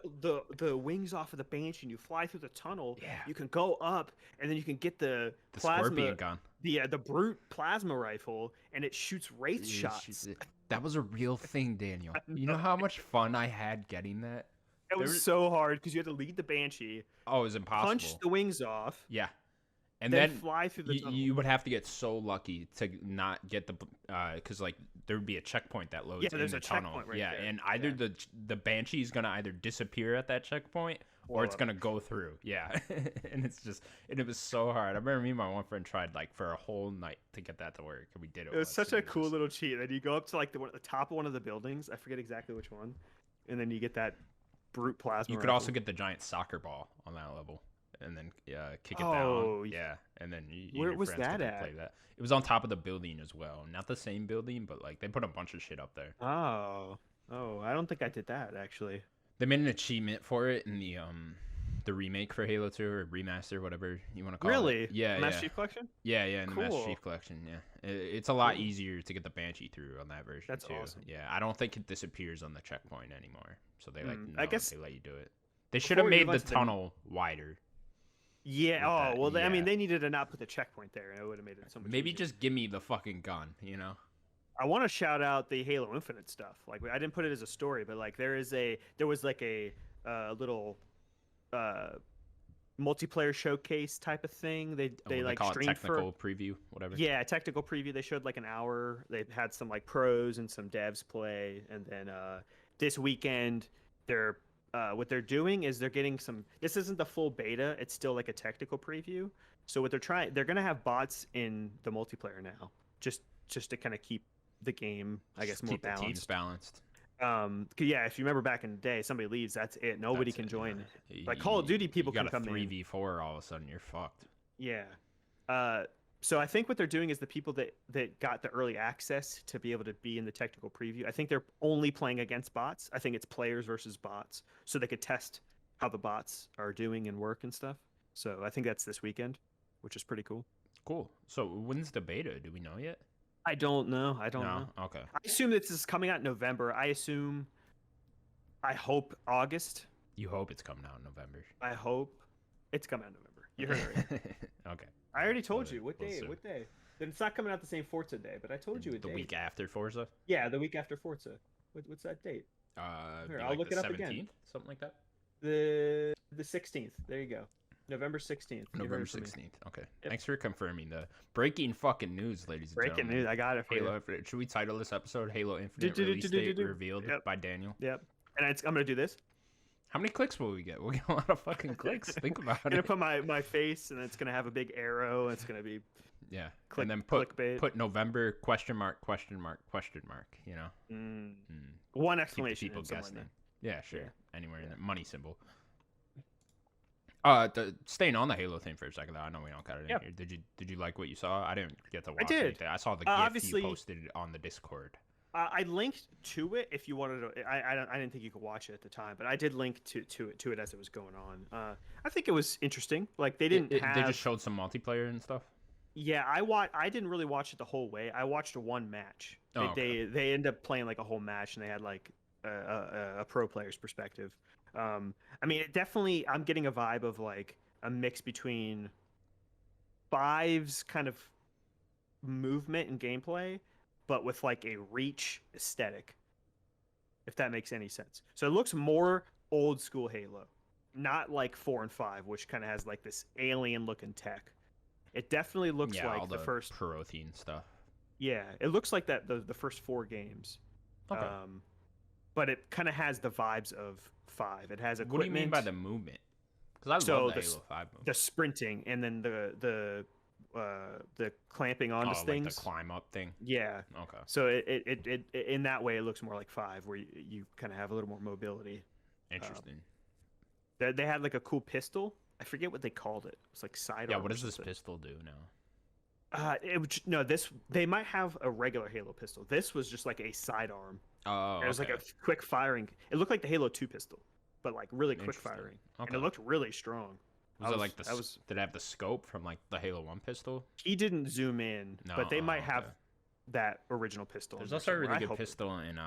the wings off of the Banshee and you fly through the tunnel, Yeah. you can go up and then you can get the plasma, Scorpion gun. the brute plasma rifle, and it shoots wraith It shots. shoots it. That was a real thing, Daniel. I You know know. how much fun I had getting that? It was there- so hard because you had to lead the Banshee, Oh, it was impossible. punch the wings off, Yeah. And then, then fly through the tunnel. you would have to get so lucky to not get the because like there would be a checkpoint that loads Yeah, in there's the a tunnel. checkpoint right yeah, there. and either Yeah. the banshee is gonna either disappear at that checkpoint or Blow it's up. gonna go through. Yeah, and it was so hard. I remember me and my one friend tried like for a whole night to get that to work, and we did it. It was once, such and a cool just- little cheat. Then you go up to like the top of one of the buildings. I forget exactly which one, and then you get that brute plasma. You could rifle. also get the giant soccer ball on that level, and then kick it Oh, down. Yeah, and then you where and your was friends that get to at? play that. It was on top of the building as well. Not the same building, but like they put a bunch of shit up there. Oh, I don't think I did that actually. They made an achievement for it in the remake for Halo 2 or remaster, whatever you want to call Really? it. Yeah, Master yeah. Chief Collection? Yeah, yeah, in the Master Cool. Chief Collection, yeah. It's a lot Cool. easier to get the Banshee through on that version, That's too. awesome. Yeah, I don't think it disappears on the checkpoint anymore. So they, I guess they let you do it. They should before have we made move on the to the- tunnel wider. Yeah. with Oh, that, well, I mean, yeah. they needed to not put the checkpoint there, and it would have made it so much. Maybe easier. just give me the fucking gun, you know? I want to shout out the Halo Infinite stuff. Like, I didn't put it as a story, but like, there was like a little multiplayer showcase type of thing. They like call it streamed technical preview, whatever. Yeah, technical preview. They showed like an hour. They had some like pros and some devs play, and then this weekend they're what they're doing is they're getting some. This isn't the full beta. It's still like a technical preview. So what they're gonna have bots in the multiplayer now, just to kind of keep the game, I guess, more Keep the teams balanced. balanced. 'Cause yeah, if you remember back in the day, somebody leaves, that's it. Nobody That's can it, join. yeah. Like Call of Duty, people you can got come a in. 3v4, all of a sudden you're fucked. Yeah. So I think what they're doing is the people that got the early access to be able to be in the technical preview, I think they're only playing against bots. I think it's players versus bots, so they could test how the bots are doing and work and stuff. So I think that's this weekend, which is pretty cool. Cool. So when's the beta? Do we know yet? I don't know. I don't No? know. Okay. I assume this is coming out in November. I hope August. You hope it's coming out in November. I hope it's coming out in November. You heard it right. Okay. I already told We'll- you what we'll day. see. What day? Then it's not coming out the same Forza day, but I told you a The date. week after Forza? Yeah, the week after Forza. What's that date? Here, Be I'll like look the it up 17th, again. something like that. The 16th. There you go. November 16th. You heard November it from me. 16th. Okay. Yep. Thanks for confirming the breaking fucking news, ladies and Breaking gentlemen. news. I got it for Halo you. Infinite. Should we title this episode Halo Infinite release date revealed Yep. by Daniel? Yep. And I'm gonna do this. How many clicks will we get? We'll get a lot of fucking clicks. Think about I'm gonna it. put my face, and it's gonna have a big arrow. And it's gonna be Yeah. click, And then put clickbait. November question mark question mark question mark, you know? One Keep the exclamation. people and somewhere in guessing. there. Yeah, sure. Yeah. Anywhere in there. Money symbol. Staying on the Halo thing for a second, though. I know we don't got it in Yep. here. Did you like what you saw? I didn't get to watch did. anything. I saw the GIF Obviously- you posted on the Discord. I linked to it if you wanted to. I didn't think you could watch it at the time, but I did link to it as it was going on. I think it was interesting. Like they didn't have. They just showed some multiplayer and stuff. Yeah, I didn't really watch it the whole way. I watched one match. Oh, okay. They ended up playing like a whole match, and they had like a pro player's perspective. I mean, it definitely. I'm getting a vibe of like a mix between Five's kind of movement and gameplay, but with like a Reach aesthetic, if that makes any sense. So it looks more old school Halo, not like 4 and 5, which kind of has like this alien looking tech. It definitely looks Yeah, all like the first. Protein stuff. Yeah, it looks like that the first 4 games. Okay. But it kind of has the vibes of 5. It has equipment. What do you mean by the movement? Because I So love the the Halo 5 movement. the sprinting and then the clamping onto Like things? the climb up thing. Yeah. Okay. So it in that way it looks more like 5, where you kind of have a little more mobility. Interesting. They had like a cool pistol. I forget what they called it. It's like sidearm. Yeah. or What does this something. pistol do now? They might have a regular Halo pistol. This was just like a sidearm. Oh. It was okay. like a quick firing. It looked like the Halo 2 pistol, but like really quick Interesting. firing, Okay. and it looked really strong. Was it like the? that was Did it have the scope from like the Halo 1 pistol? He didn't zoom in, No, but they might okay. have that original pistol. There's in there also a somewhere. really I good hope it- pistol in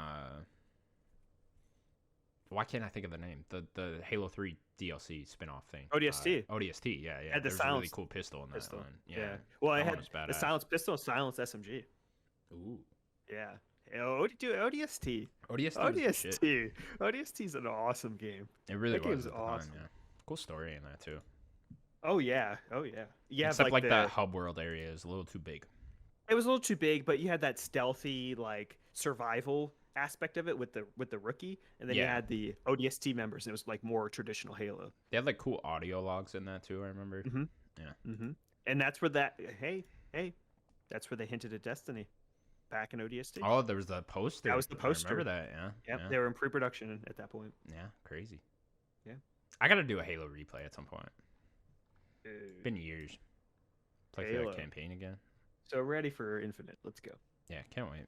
why can't I think of the name? The Halo 3 DLC spin-off thing. ODST. ODST, yeah, yeah. Had the There's a really silenced cool pistol in that pistol. one. Yeah. Well, that it one had was the badass. silenced pistol, silenced SMG. Ooh. Yeah. Dude, ODST. ODST was the shit. ODST. ODST's an awesome game. It really That was game's at the time, awesome. yeah. Cool story in that too. Oh yeah. Oh yeah. You have Except like the, that hub world area is a little too big. It was a little too big, but you had that stealthy like survival aspect of it with the rookie, and then you Yeah. had the ODST members, and it was like more traditional Halo. They had like cool audio logs in that too, I remember. Mm-hmm. And that's where that's where they hinted at Destiny back in ODST. Oh, there was the poster. That was the I remember that, yeah. Yep, Yeah. they were in pre-production at that point. Yeah, crazy. I gotta do a Halo replay at some point. Dude. Been years. Play through that campaign again. So ready for Infinite. Let's go. Yeah, can't wait.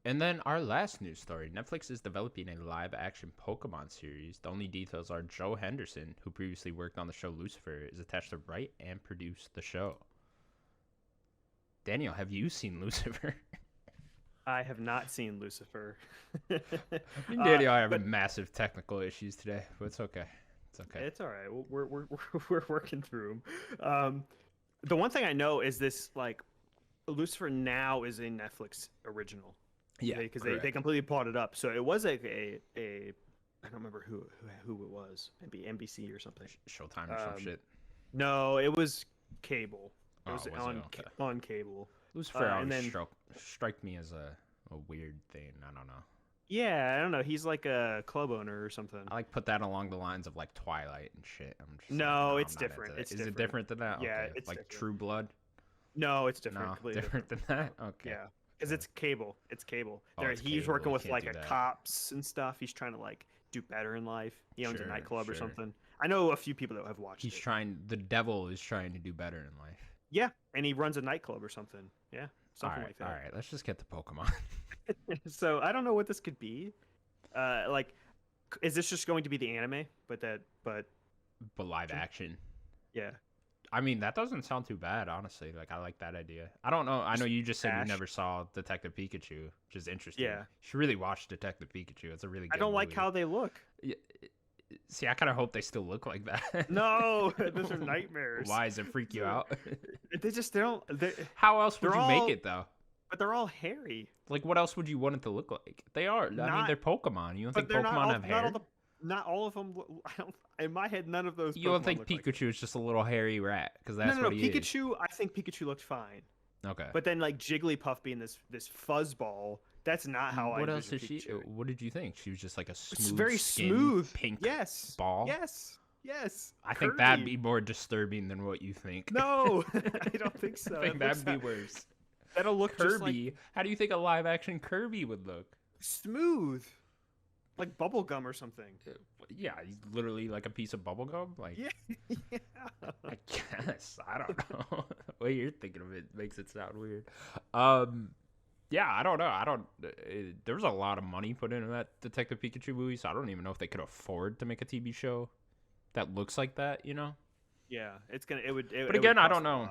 And then our last news story. Netflix is developing a live-action Pokemon series. The only details are Joe Henderson, who previously worked on the show Lucifer, is attached to write and produce the show. Daniel, have you seen Lucifer? I have not seen Lucifer. Daniel, I have massive technical issues today, but it's okay. It's okay. It's all right. We're working through them. The one thing I know is this, like, Lucifer now is a Netflix original. Yeah, because they completely bought it up. So it was like a I don't remember who it was. Maybe NBC or something. Showtime or some shit. No, it was cable. It was Okay. on cable. Lucifer always struck me as a weird thing. I don't know. Yeah, I don't know. He's like a club owner or something. I like put that along the lines of like Twilight and shit. I'm just no, it's different. Is it different than that? Yeah, okay. it's like different. True Blood. No, it's different. No, completely different than that. Okay. Yeah, because it's cable. It's cable. It's he's cable. working You with can't like do a that. cops and stuff. He's trying to like do better in life. He owns a nightclub or sure. something. I know a few people that have watched He's it. trying. The devil is trying to do better in life. Yeah, and he runs a nightclub or something. Yeah, something like that. All right, let's just get to Pokemon. So I don't know what this could be. Like, is this just going to be the anime? But live action. Yeah. I mean, that doesn't sound too bad, honestly. Like, I like that idea. I don't know. I know you just said you never saw Detective Pikachu, which is interesting. Yeah. You should really watch Detective Pikachu. It's a really good I don't movie. like how they look. Yeah. See, I kind of hope they still look like that. No, those are nightmares. Why does it freak you out? They don't. How else would you make it, though? But they're all hairy. Like, what else would you want it to look like? They are. I mean, they're Pokemon. You don't think Pokemon have hair? Not all of them. I don't. In my head, none of those. You don't think Pikachu is just a little hairy rat? Because that's what he Pikachu. I think Pikachu looked fine. Okay. But then, like Jigglypuff being this fuzzball, that's not how I. What else is Pikachu. she? What did you think? She was just like a smooth, it's very smooth pink ball. Yes. I think that'd be more disturbing than what you think. No, I don't think so. I think that'd be worse. That'll look Kirby. just like... How do you think a live action Kirby would look? Smooth, like bubble gum or something. Yeah, he's literally like a piece of bubble gum. Like, yeah. I guess I don't know. The way you're thinking of it makes it sound weird. Yeah, I don't know. There was a lot of money put into that Detective Pikachu movie, so I don't even know if they could afford to make a TV show that looks like that. You know? Yeah, it would. But again, I don't know.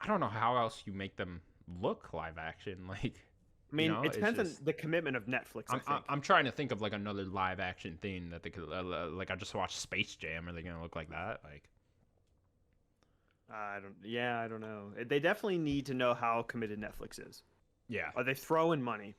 I don't know how else you make them look live action. Like, I mean, it depends on the commitment of Netflix. I'm trying to think of like another live action thing that they could like. I just watched Space Jam. Are they gonna look like that? Like, I don't know. They definitely need to know how committed Netflix is. Yeah. Are they throwing money?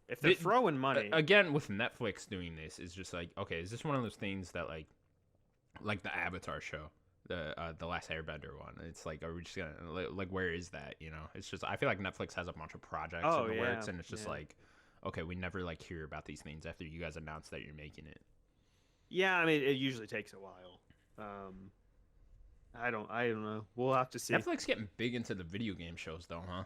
If they're throwing money, again with Netflix doing this, is just like, okay, is this one of those things that like the Avatar show? The Last Airbender one. It's like, are we just gonna like where is that? You know, it's just I feel like Netflix has a bunch of projects in the works, and it's just like, okay, we never like hear about these things after you guys announce that you're making it. Yeah, I mean, it usually takes a while. I don't know. We'll have to see. Netflix getting big into the video game shows though, huh?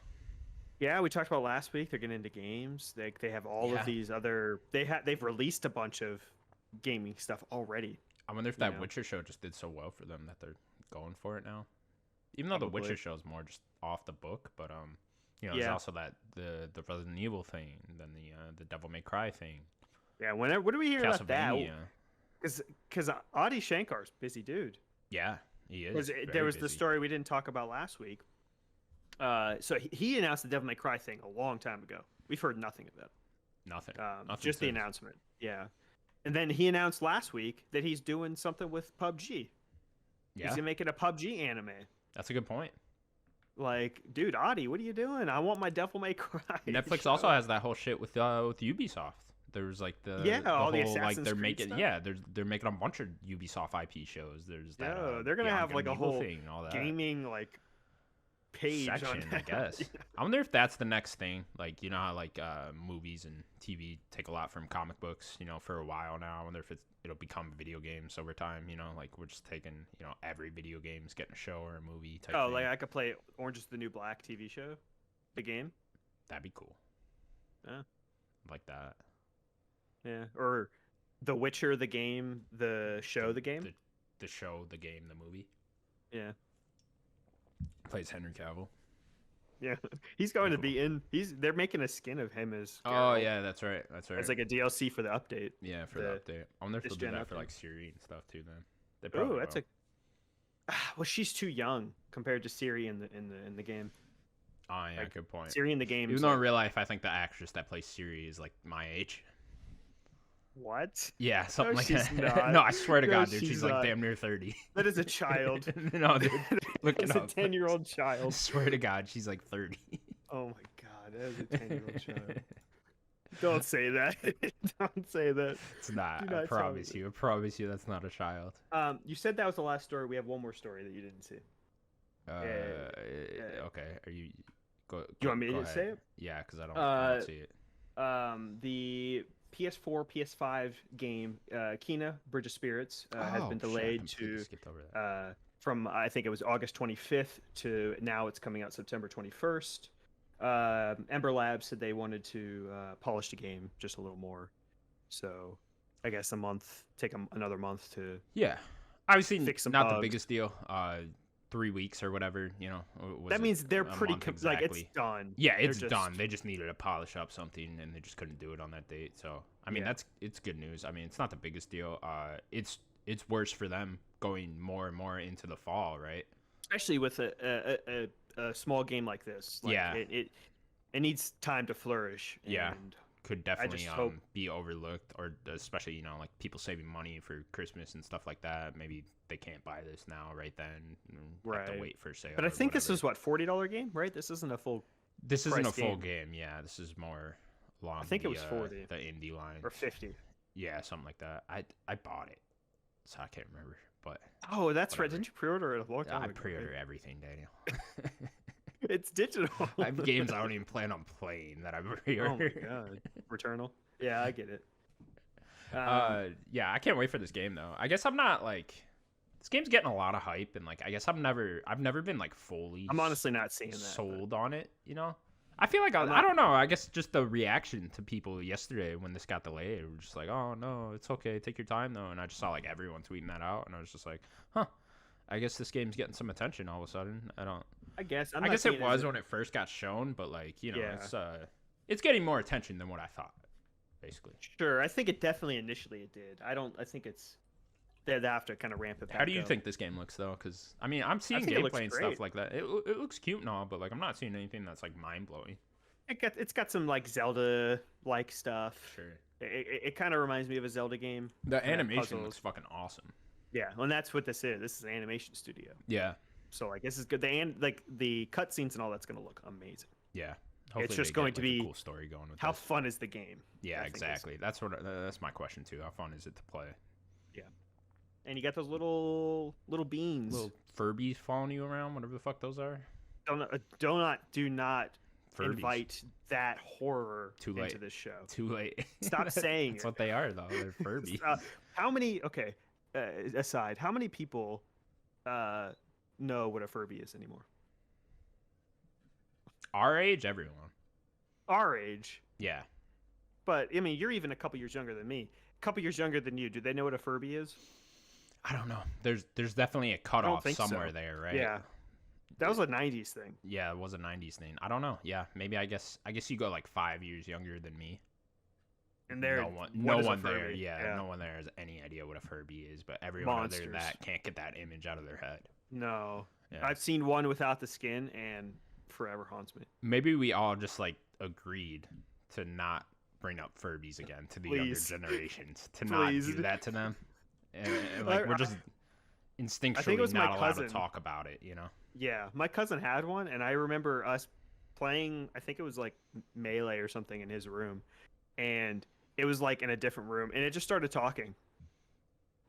Yeah, we talked about last week. They're getting into games. They have all of these other. They've released a bunch of gaming stuff already. I wonder if that Witcher show just did so well for them that they're going for it now. Even though the Witcher show is more just off the book, but you know, there's also that the Resident Evil thing, and then the Devil May Cry thing. Yeah, what do we hear about that? Because Adi Shankar's busy dude. Yeah, he is. There was the story we didn't talk about last week. So he announced the Devil May Cry thing a long time ago. We've heard nothing of that. Nothing. Just the announcement. Yeah. And then he announced last week that he's doing something with PUBG. Yeah. He's making a PUBG anime. That's a good point. Like, dude, Adi, what are you doing? I want my Devil May Cry. Netflix also has that whole shit with Ubisoft. There's like the all the whole, Assassin's like they're Creed making stuff? they're making a bunch of Ubisoft IP shows. There's that. They're gonna have like a whole thing, all that. gaming like page section, on I guess. I wonder if that's the next thing. Like, you know how like movies and TV take a lot from comic books, you know, for a while now. I wonder if it'll become video games over time, you know, like we're just taking, you know, every video game's getting a show or a movie type thing. Like I could play Orange is the New Black TV show, the game. That'd be cool. Yeah. Like that. Yeah, or The Witcher, the game, the show, the game. The show, the game, the movie. Yeah. Plays Henry Cavill. Yeah, he's going to be in. They're making a skin of him as. Oh Geralt. yeah, that's right. That's right. It's like a DLC for the update. Yeah, for the update. I wonder if they'll do that for like Siri and stuff too. Then. They probably Oh, that's will. well, she's too young compared to Siri in the game. Oh yeah, Like, good point. Siri in the game. Even though in real life, I think the actress that plays Siri is like my age. What? Yeah, something like she's that. not. No, I swear to No, God, dude, she's she's not. like damn near 30. That is a child. No, dude, look it That's a up. 10-year-old I child. swear to God, she's like 30. Oh my God, that is a 10-year-old child. Don't say that. Don't say that. It's not. Do I not promise tell you. I promise you, that's not a child. You said that was the last story. We have one more story that you didn't see. Okay. Are you? Go. You want me go to ahead. say it? Yeah, because I don't see it. The PS4, PS5 game, Kena Bridge of Spirits, has been Oh, shit, I delayed completely to skipped over that. from I think it was August 25th to now it's coming out September 21st. Ember Labs said they wanted to polish the game just a little more, so I guess take another month to. Yeah, obviously fix some not the bugs. biggest deal. 3 weeks or whatever, you know. That means they're a pretty month like it's exactly? done. Yeah, They're it's just- done. They just needed to polish up something, and they just couldn't do it on that date. So, I mean, Yeah. it's good news. I mean, it's not the biggest deal. It's worse for them going more and more into the fall, right? Especially with a small game like this. Like, Yeah. it needs time to flourish. Yeah. And Could definitely hope- be overlooked, or especially, you know, like people saving money for Christmas and stuff like that. Maybe they can't buy this now right then. Have to Right. wait for sale. But I or think this whatever. is what $40 game, right? This isn't a full This isn't a price full game. game. Yeah, this is more along. I think it was the, 40. The indie line. or 50. Yeah, something like that. I bought it, so I can't remember. But Oh, that's right. Whatever. Didn't you pre-order it a long time I ago? pre-order everything, Daniel. It's digital. I have games I don't even plan on playing that I Oh pre-order. my god. Returnal. Yeah, I get it. Yeah, I can't wait for this game though. I guess I'm not like this game's getting a lot of hype, and like I guess I've never been like fully I'm honestly not seeing that. sold on it. You know, I feel like I'm I not- don't know. I guess just the reaction to people yesterday when this got delayed, were just like, oh no, it's okay, take your time though. And I just saw like everyone tweeting that out, and I was just like, huh. I guess this game's getting some attention all of a sudden. I guess. I guess it was when it first got shown, but like you know, Yeah. it's getting more attention than what I thought, basically. Sure. I think it definitely initially it did. I think it's they have to kind of ramp it back How do you up. think this game looks though? Because I mean, I'm seeing think it looks gameplay and great. stuff like that. It looks cute and all, but like I'm not seeing anything that's like mind blowing. It's got some like Zelda like stuff. Sure. It kind of reminds me of a Zelda game. The Kinda animation puzzles. looks fucking awesome. Yeah, and that's what this is. This is an animation studio. Yeah. So like this is good. The cutscenes and all that's gonna look amazing. Yeah. Hopefully just they going get, to like, a be cool story going with How this. fun is the game? Yeah, I think is- exactly. That's my question too. How fun is it to play? And you got those little beans. Little Furbies following you around, whatever the fuck those are. Do not Furbies. invite that horror Too late. into this show. Too late. Stop saying That's it. what they are though. They're Furbies. How many? Okay, aside, how many people know what a Furby is anymore? Our age, everyone. Our age, Yeah. but I mean, you're even a couple years younger than me. A couple years younger than you. Do they know what a Furby is? I don't know. There's definitely a cutoff think so. somewhere there, right? Yeah, that was a '90s thing. Yeah, it was a '90s thing. I don't know. Yeah, maybe I guess you go like 5 years younger than me. And there, no one there. Yeah, no one there has any idea what a Furby is, but everyone other than Monsters. that can't get that image out of their head. No, Yeah. I've seen one without the skin, and forever haunts me. Maybe we all just like agreed to not bring up Furbies again to the Please. younger generations, to Please. not do that to them, and like we're just it instinctually was my not allowed to cousin. talk about it, you know? Yeah, my cousin had one, and I remember us playing. I think it was like Melee or something in his room, and it was like in a different room, and it just started talking.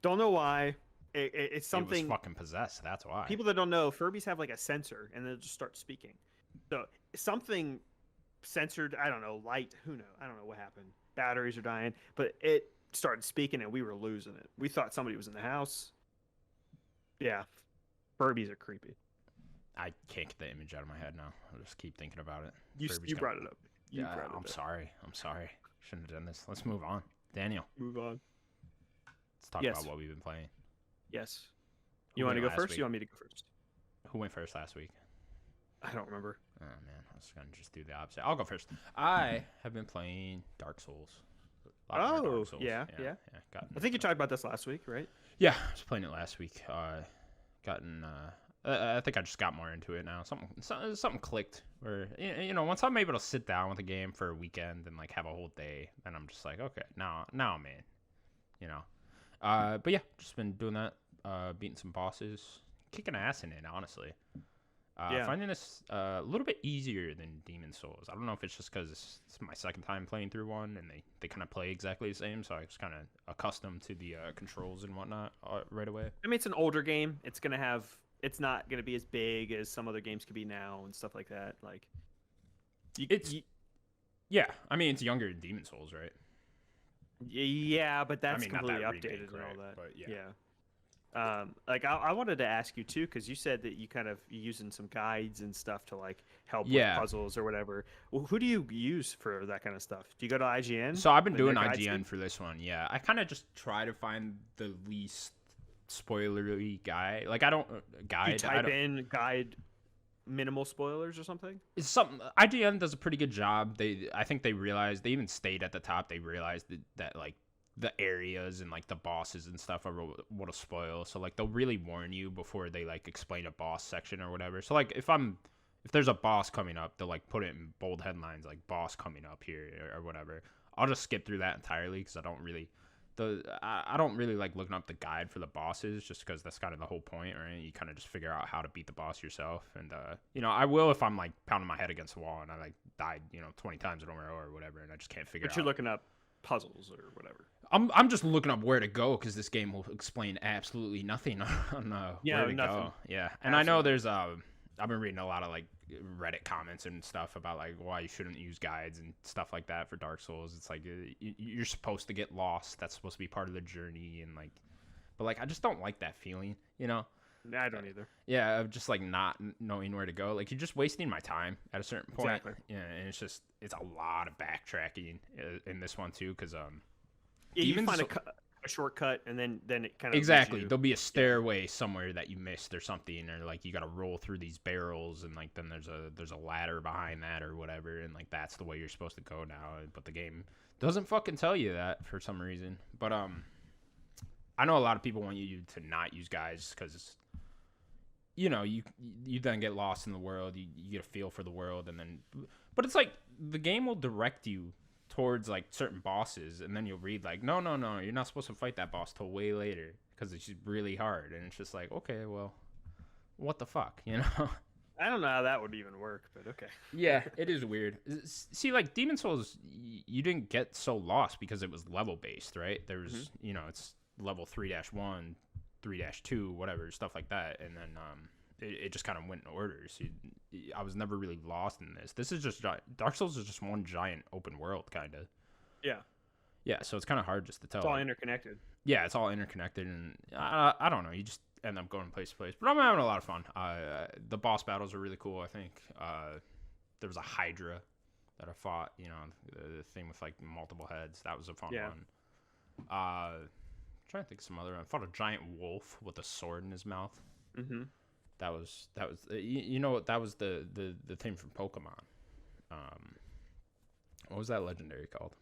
Don't know why. It's something. It was fucking possessed. That's why. People that don't know, Furbies have like a sensor, and they'll just start speaking. So something censored. I don't know. Light. Who knows? I don't know what happened. Batteries are dying, but it started speaking, and we were losing it. We thought somebody was in the house. Yeah, Furbies are creepy. I can't get the image out of my head now. I'll just keep thinking about it. You Furby's brought kinda- it up. You Yeah, brought it I'm up. sorry. I'm sorry. Shouldn't have done this. Let's move on. Daniel, Move on. let's talk Yes. about what we've been playing. Yes. Who You want to went go last first? week? You want me to go first? Who went first last week? I don't remember. Oh man, I was gonna just do the opposite. I'll go first. I have been playing Dark Souls. A lot more Oh, Dark Souls. yeah. I think you talked about this last week, right? Yeah, I was playing it last week. I think I just got more into it now. Something clicked. Where once I'm able to sit down with a game for a weekend and like have a whole day, then I'm just like, okay, now I'm in. But yeah, just been doing that. Beating some bosses, kicking ass in it, honestly. Finding this a little bit easier than Demon Souls. I don't know if it's just because it's my second time playing through one, and they kind of play exactly the same, so I was kind of accustomed to the controls and whatnot right away. I mean, it's an older game. It's not gonna be as big as some other games could be now and stuff like that. Like, yeah. I mean, it's younger than Demon Souls, right? Yeah, but that's completely not that updated remake, and all right? that. But yeah. Like I wanted to ask you too, because you said that you're using some guides and stuff to like help with puzzles or whatever. Well, who do you use for that kind of stuff? Do you go to IGN? So I've been doing IGN for this one. Yeah, I kind of just try to find the least spoilery guide. Like I don't guide. You type in guide minimal spoilers or something. It's something IGN does a pretty good job. I think they realized, they even stayed at the top. They realized that like the areas and like the bosses and stuff are what'll spoil. So like they'll really warn you before they like explain a boss section or whatever. So like if there's a boss coming up, they'll like put it in bold headlines like boss coming up here or whatever. I'll just skip through that entirely because I don't really like looking up the guide for the bosses, just because that's kind of the whole point, right? You kind of just figure out how to beat the boss yourself. And I will if I'm like pounding my head against the wall and I like died 20 times in a row or whatever, and I just can't figure out. But you're looking up puzzles or whatever. I'm just looking up where to go because this game will explain absolutely nothing on where to go. Yeah, and absolutely. I know there's I've been reading a lot of like Reddit comments and stuff about like why you shouldn't use guides and stuff like that for Dark Souls. It's like you're supposed to get lost. That's supposed to be part of the journey, and like, but like I just don't like that feeling. Nah, I don't either. Yeah, of just like not knowing where to go. Like you're just wasting my time at a certain point. Exactly. Yeah, and it's a lot of backtracking in this one too, because you find a shortcut and then it kind of exactly there'll be a stairway somewhere that you missed or something, or like you got to roll through these barrels, and like then there's a ladder behind that or whatever, and like that's the way you're supposed to go now. But the game doesn't fucking tell you that for some reason. But I know a lot of people want you to not use guides because you then get lost in the world. You get a feel for the world, but it's like the game will direct you towards like certain bosses, and then you'll read like no, you're not supposed to fight that boss till way later because it's just really hard, and it's just like, okay, well, what the fuck, I don't know how that would even work, but okay. Yeah, it is weird. See, like Demon Souls, you didn't get so lost because it was level based, right? There was it's level 3-1, 3-2, whatever, stuff like that, and then it just kind of went in order. So I was never really lost in this. This is just Dark Souls is just one giant open world, kind of. Yeah. Yeah, so it's kind of hard just to tell. It's all interconnected. Yeah, it's all interconnected, and I don't know. You just end up going place to place. But I'm having a lot of fun. The boss battles are really cool, I think. There was a Hydra that I fought, the thing with like multiple heads. That was a fun one. I'm trying to think of some other. I fought a giant wolf with a sword in his mouth. Mm-hmm. That was that was the thing from Pokemon. What was that legendary called?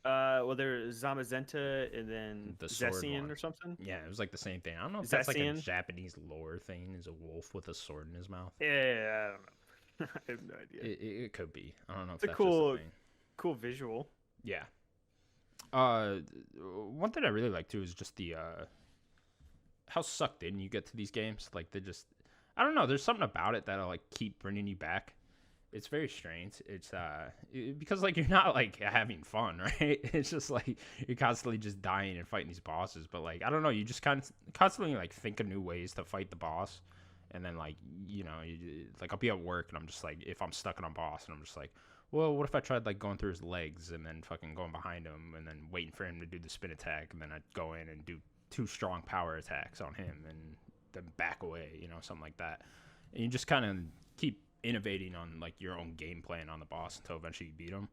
Well, there's Zamazenta and then The Zessian or something. Yeah, it was like the same thing. I don't know if that's like a Japanese lore thing. Is a wolf with a sword in his mouth? Yeah, I don't know. I have no idea. It could be. I don't know. It's a cool visual. Yeah. One thing I really like too is just the how sucked in you get to these games. Like I don't know. There's something about it that'll like keep bringing you back. It's very strange. It's because like you're not like having fun, right? It's just like you're constantly just dying and fighting these bosses. But like I don't know, you just constantly like think of new ways to fight the boss, and then like like I'll be at work and I'm just like, if I'm stuck on a boss and I'm just like, well, what if I tried like going through his legs and then fucking going behind him and then waiting for him to do the spin attack, and then I'd go in and do 2 strong power attacks on him and then back away, something like that. And you just kind of keep innovating on like your own game plan on the boss until eventually you beat him.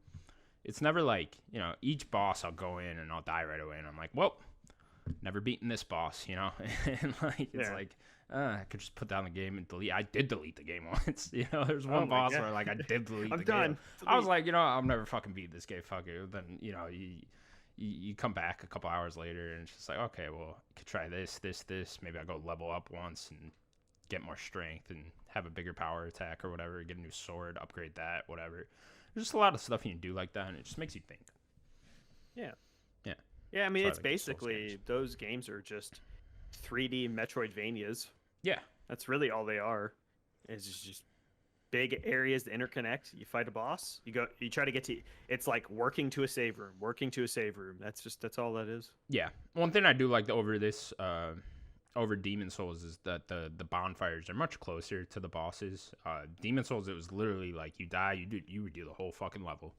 It's never like, each boss I'll go in and I'll die right away and I'm like, well, never beaten this boss, you know, and like it's like I could just put down the game and delete. I did delete the game once, you know. There's one boss where like I did delete. I'm done. Game. I was like, you know, I'll never fucking beat this game. Fuck it. Then you know you come back a couple hours later and it's just like, okay, well, I could try this. Maybe I'll go level up once and get more strength and have a bigger power attack or whatever. Get a new sword, upgrade that, whatever. There's just a lot of stuff you can do like that, and it just makes you think. Yeah. Yeah. Yeah, I mean, So it's like basically those games are just 3D Metroidvanias. Yeah. That's really all they are. It's just big areas that interconnect. You fight a boss. You try to get to. It's like working to a save room. That's all that is. Yeah. One thing I do like over Demon Souls is that the bonfires are much closer to the bosses. Demon Souls, it was literally like you die, you redo the whole fucking level,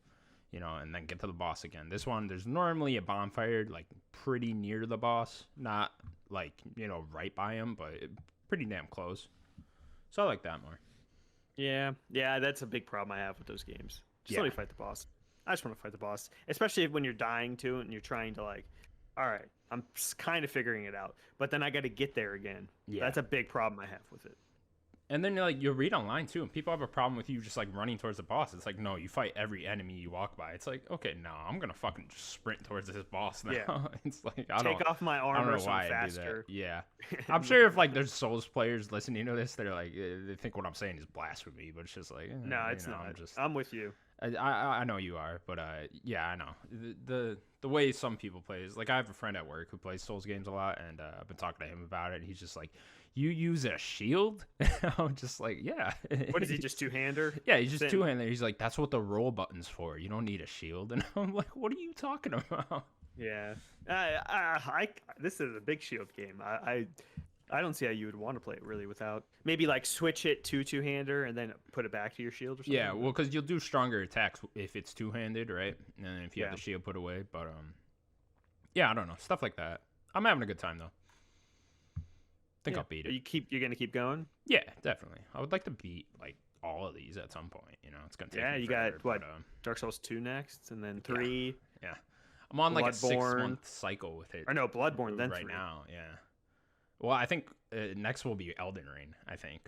you know, and then get to the boss again. This one, there's normally a bonfire like pretty near the boss, not like, you know, right by him, but pretty damn close. So I like that more. Yeah, that's a big problem I have with those games. Just let me fight the boss. I just want to fight the boss, especially when you're dying to it and you're trying to like, all right, I'm kind of figuring it out, but then I got to get there again. Yeah, that's a big problem I have with it. And then like you'll read online too, and people have a problem with you just like running towards the boss. It's like, no, you fight every enemy you walk by. It's like, okay, no, I'm gonna fucking just sprint towards this boss now. Yeah. It's like take off my armor so I'm faster. Yeah, I'm sure if like there's Souls players listening to this, they're like, they think what I'm saying is blasphemy, but it's just like, no, it's not. I'm with you. I know you are, but yeah, I know the way some people play is like I have a friend at work who plays Souls games a lot, and I've been talking to him about it. And he's just like, you use a shield? I'm just like, yeah. What is he, just two-hander? Yeah, he's just two-hander. He's like, that's what the roll button's for. You don't need a shield. And I'm like, what are you talking about? Yeah, this is a big shield game. I don't see how you would want to play it really without maybe like switch it to two-hander and then put it back to your shield or something. Yeah, well, because you'll do stronger attacks if it's two-handed, right? And then if you have the shield put away, but yeah, I don't know, stuff like that. I'm having a good time though. I think I'll beat it. You're gonna keep going? Yeah, definitely. I would like to beat like all of these at some point. You know, it's gonna take. Yeah, me you forever, got what? Dark Souls 2 next, and then 3. Yeah. I'm on like a 6-month cycle with it. Or no, Bloodborne then right 3. now. Yeah. Well, I think next will be Elden Ring. I think.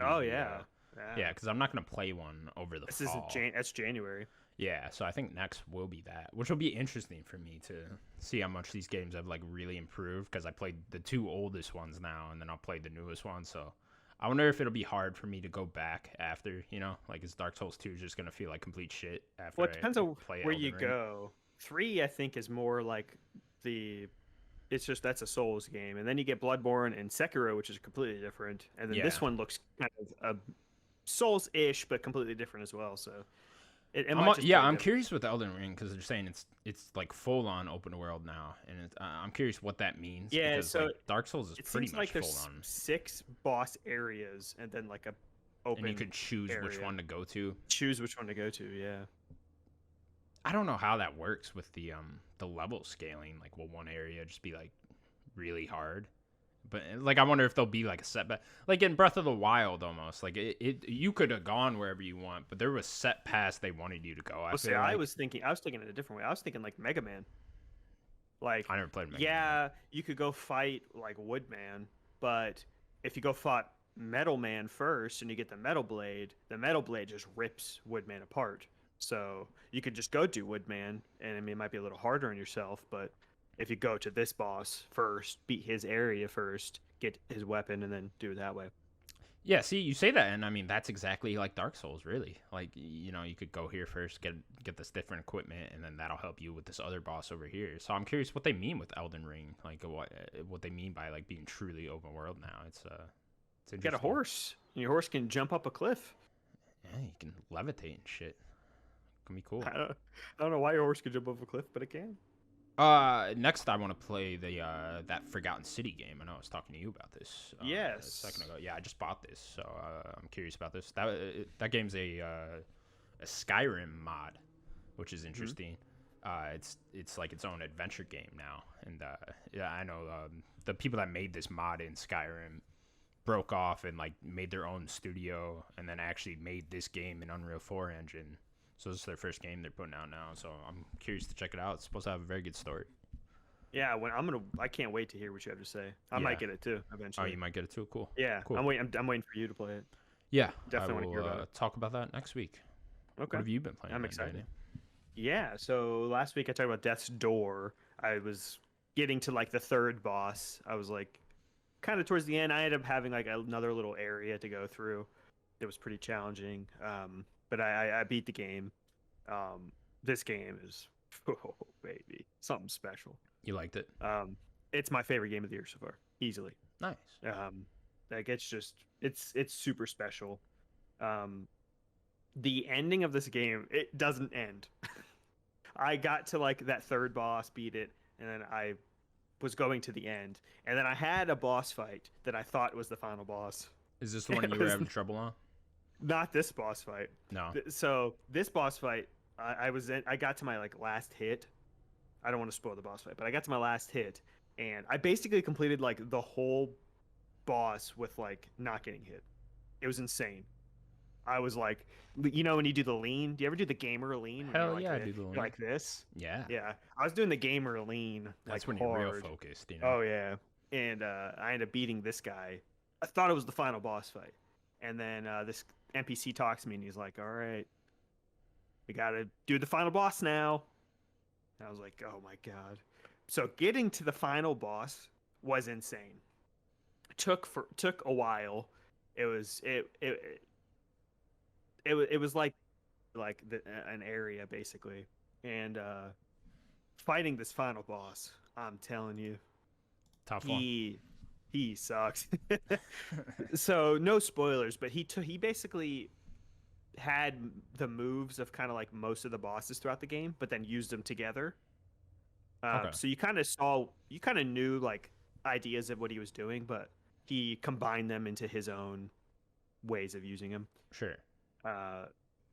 Yeah, because I'm not gonna play one over the fall. That's January. Yeah, so I think next will be that, which will be interesting for me to see how much these games have like really improved, because I played the 2 oldest ones now, and then I'll play the newest one. So I wonder if it'll be hard for me to go back after, you know, like is Dark Souls 2 just gonna feel like complete shit after? Well, it depends on where Elden you Ring? go. 3, I think, is more like it's just that's a Souls game, and then you get Bloodborne and Sekiro, which is completely different, and then this one looks kind of a Souls-ish, but completely different as well. So. I'm curious with Elden Ring, because they're saying it's like full on open world now, and I'm curious what that means. Yeah, because, so like, Dark Souls is pretty much like full there's on. 6 boss areas, and then like a open. And you could choose which one to go to. Choose which one to go to. Yeah. I don't know how that works with the level scaling. Like, will one area just be like really hard? But like, I wonder if there'll be like a setback, like in Breath of the Wild, almost like you could have gone wherever you want, but there was set paths they wanted you to go. I was thinking it a different way. I was thinking like Mega Man. Like, I never played Mega Man. Yeah, you could go fight like Woodman, but if you go fight Metal Man first and you get the Metal Blade just rips Woodman apart. So you could just go do Woodman, and I mean, it might be a little harder on yourself, but if you go to this boss first, beat his area first, get his weapon, and then do it that way. Yeah, see, you say that, and I mean, that's exactly like Dark Souls, really. Like, you know, you could go here first, get this different equipment, and then that'll help you with this other boss over here. So I'm curious what they mean with Elden Ring, like what they mean by like being truly open world now. It's you got a horse, and your horse can jump up a cliff. Yeah, you can levitate and shit. It can be cool. I don't know why your horse can jump up a cliff, but it can. Next I want to play that Forgotten City game. I know I was talking to you about this. Yes. A second ago. Yeah, I just bought this, so I'm curious about this. That game's a Skyrim mod, which is interesting. Mm-hmm. It's like its own adventure game now, and yeah, I know the people that made this mod in Skyrim broke off and like made their own studio, and then actually made this game in Unreal 4 engine. So this is their first game they're putting out now, so I'm curious to check it out. It's supposed to have a very good story. Yeah, I can't wait to hear what you have to say. I Yeah. might get it too Oh, eventually. you might get it too. Cool. Yeah, Cool. I'm waiting for you to play it. Yeah, Definitely I want to hear will about it. talk about that next week. Okay, What have you been playing? I'm then, excited. Danny? Yeah, so last week I talked about Death's Door. I was getting to like the third boss. I was like kind of towards the end. I ended up having like another little area to go through. It was pretty challenging, but I beat the game. This game is, oh baby, something special. You liked it? It's my favorite game of the year so far, easily. Nice. Like it's super special. The ending of this game, it doesn't end. I got to like that third boss, beat it, and then I was going to the end, and then I had a boss fight that I thought was the final boss. Is this the one you were having trouble on? Not this boss fight. No. So this boss fight, I got to my like last hit. I don't want to spoil the boss fight, but I got to my last hit, and I basically completed like the whole boss with like not getting hit. It was insane. I was like, you know, when you do the lean, do you ever do the gamer lean? Hell like yeah, I this? do the lean. You're like this? Yeah. Yeah, I was doing the gamer lean. That's like, when you're real hard. focused, you know? Oh yeah, and I ended up beating this guy. I thought it was the final boss fight, and then this NPC talks to me and he's like, "All right, we gotta do the final boss now." And I was like, "Oh my god!" So getting to the final boss was insane. Took a while. It was like an area basically, and fighting this final boss, I'm telling you, Tough one. he sucks. So no spoilers, but he basically had the moves of kind of like most of the bosses throughout the game, but then used them together. Okay. So you kind of knew like ideas of what he was doing, but he combined them into his own ways of using them. Sure.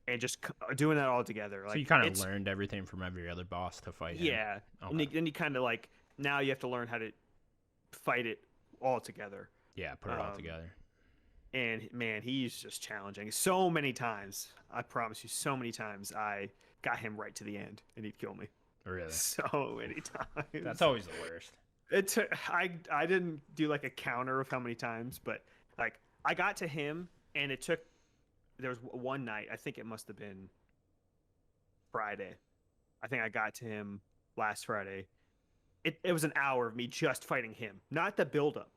And just doing that all together. So like you kind of learned everything from every other boss to fight him. Yeah. Okay. And you kind of like, now you have to learn how to fight it all together. Yeah, put it all together. And man, he's just challenging. So many times, I promise you, so many times I got him right to the end and he'd kill me. Really? So many times. That's always the worst. I didn't do like a counter of how many times, but like I got to him and there was one night, I think it must have been Friday. I think I got to him last Friday. It was an hour of me just fighting him, not the build up.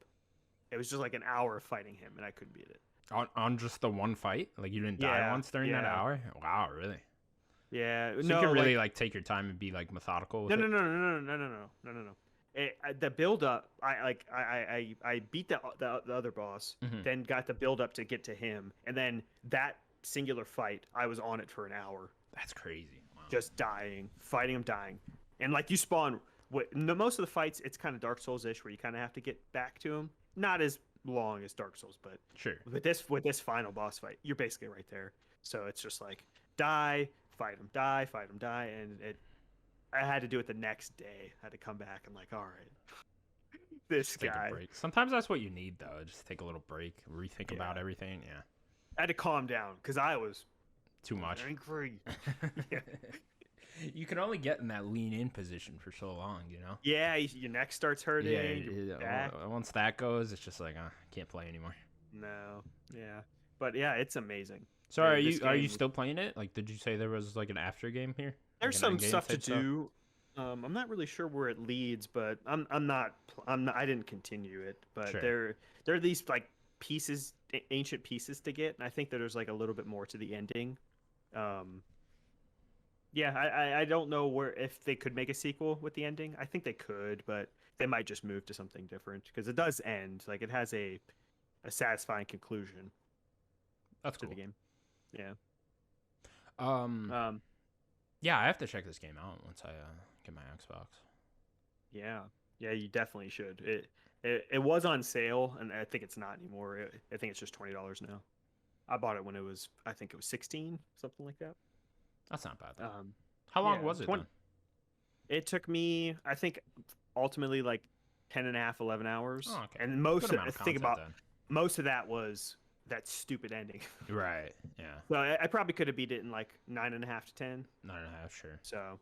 It was just like an hour of fighting him, and I couldn't beat it. On just the one fight? Like you didn't die once during that hour? Wow, really? Yeah. So you can really like take your time and be like methodical with it? No. The build up, I beat the other boss, then got the build up to get to him, and then that singular fight, I was on it for an hour. That's crazy. Wow. Just dying, fighting him, dying, and like you spawn. Most of the fights, it's kind of Dark Souls-ish, where you kind of have to get back to him. Not as long as Dark Souls, but sure. With this final boss fight, you're basically right there. So it's just like die, fight him, die, and I had to do it the next day. I had to come back and like, all right, this just guy. Take a break. Sometimes that's what you need, though. Just take a little break, rethink about everything. Yeah. I had to calm down because I was too much angry. Yeah. You can only get in that lean-in position for so long, you know? Yeah, your neck starts hurting. Yeah. Once that goes, it's just like, I can't play anymore. No, yeah. But yeah, it's amazing. So are you still playing it? Like, did you say there was like an after game here? There's some stuff to do. I'm not really sure where it leads, but I'm not. I didn't continue it, but sure. there are these like pieces, ancient pieces to get, and I think that there's like a little bit more to the ending. Yeah, I don't know if they could make a sequel with the ending. I think they could, but they might just move to something different because it does end. Like it has a satisfying conclusion. That's to cool. the game. Yeah. Yeah, I have to check this game out once I get my Xbox. Yeah, you definitely should. It was on sale, and I think it's not anymore. I think it's just $20 now. I bought it when I think it was 16, something like that. That's not bad. How long was it? It took me, I think, ultimately like 10 and a half, 11 hours. Oh, okay. And most of that was that stupid ending. Right. Yeah. So I probably could have beat it in like 9.5 to 10. 9.5, sure. So,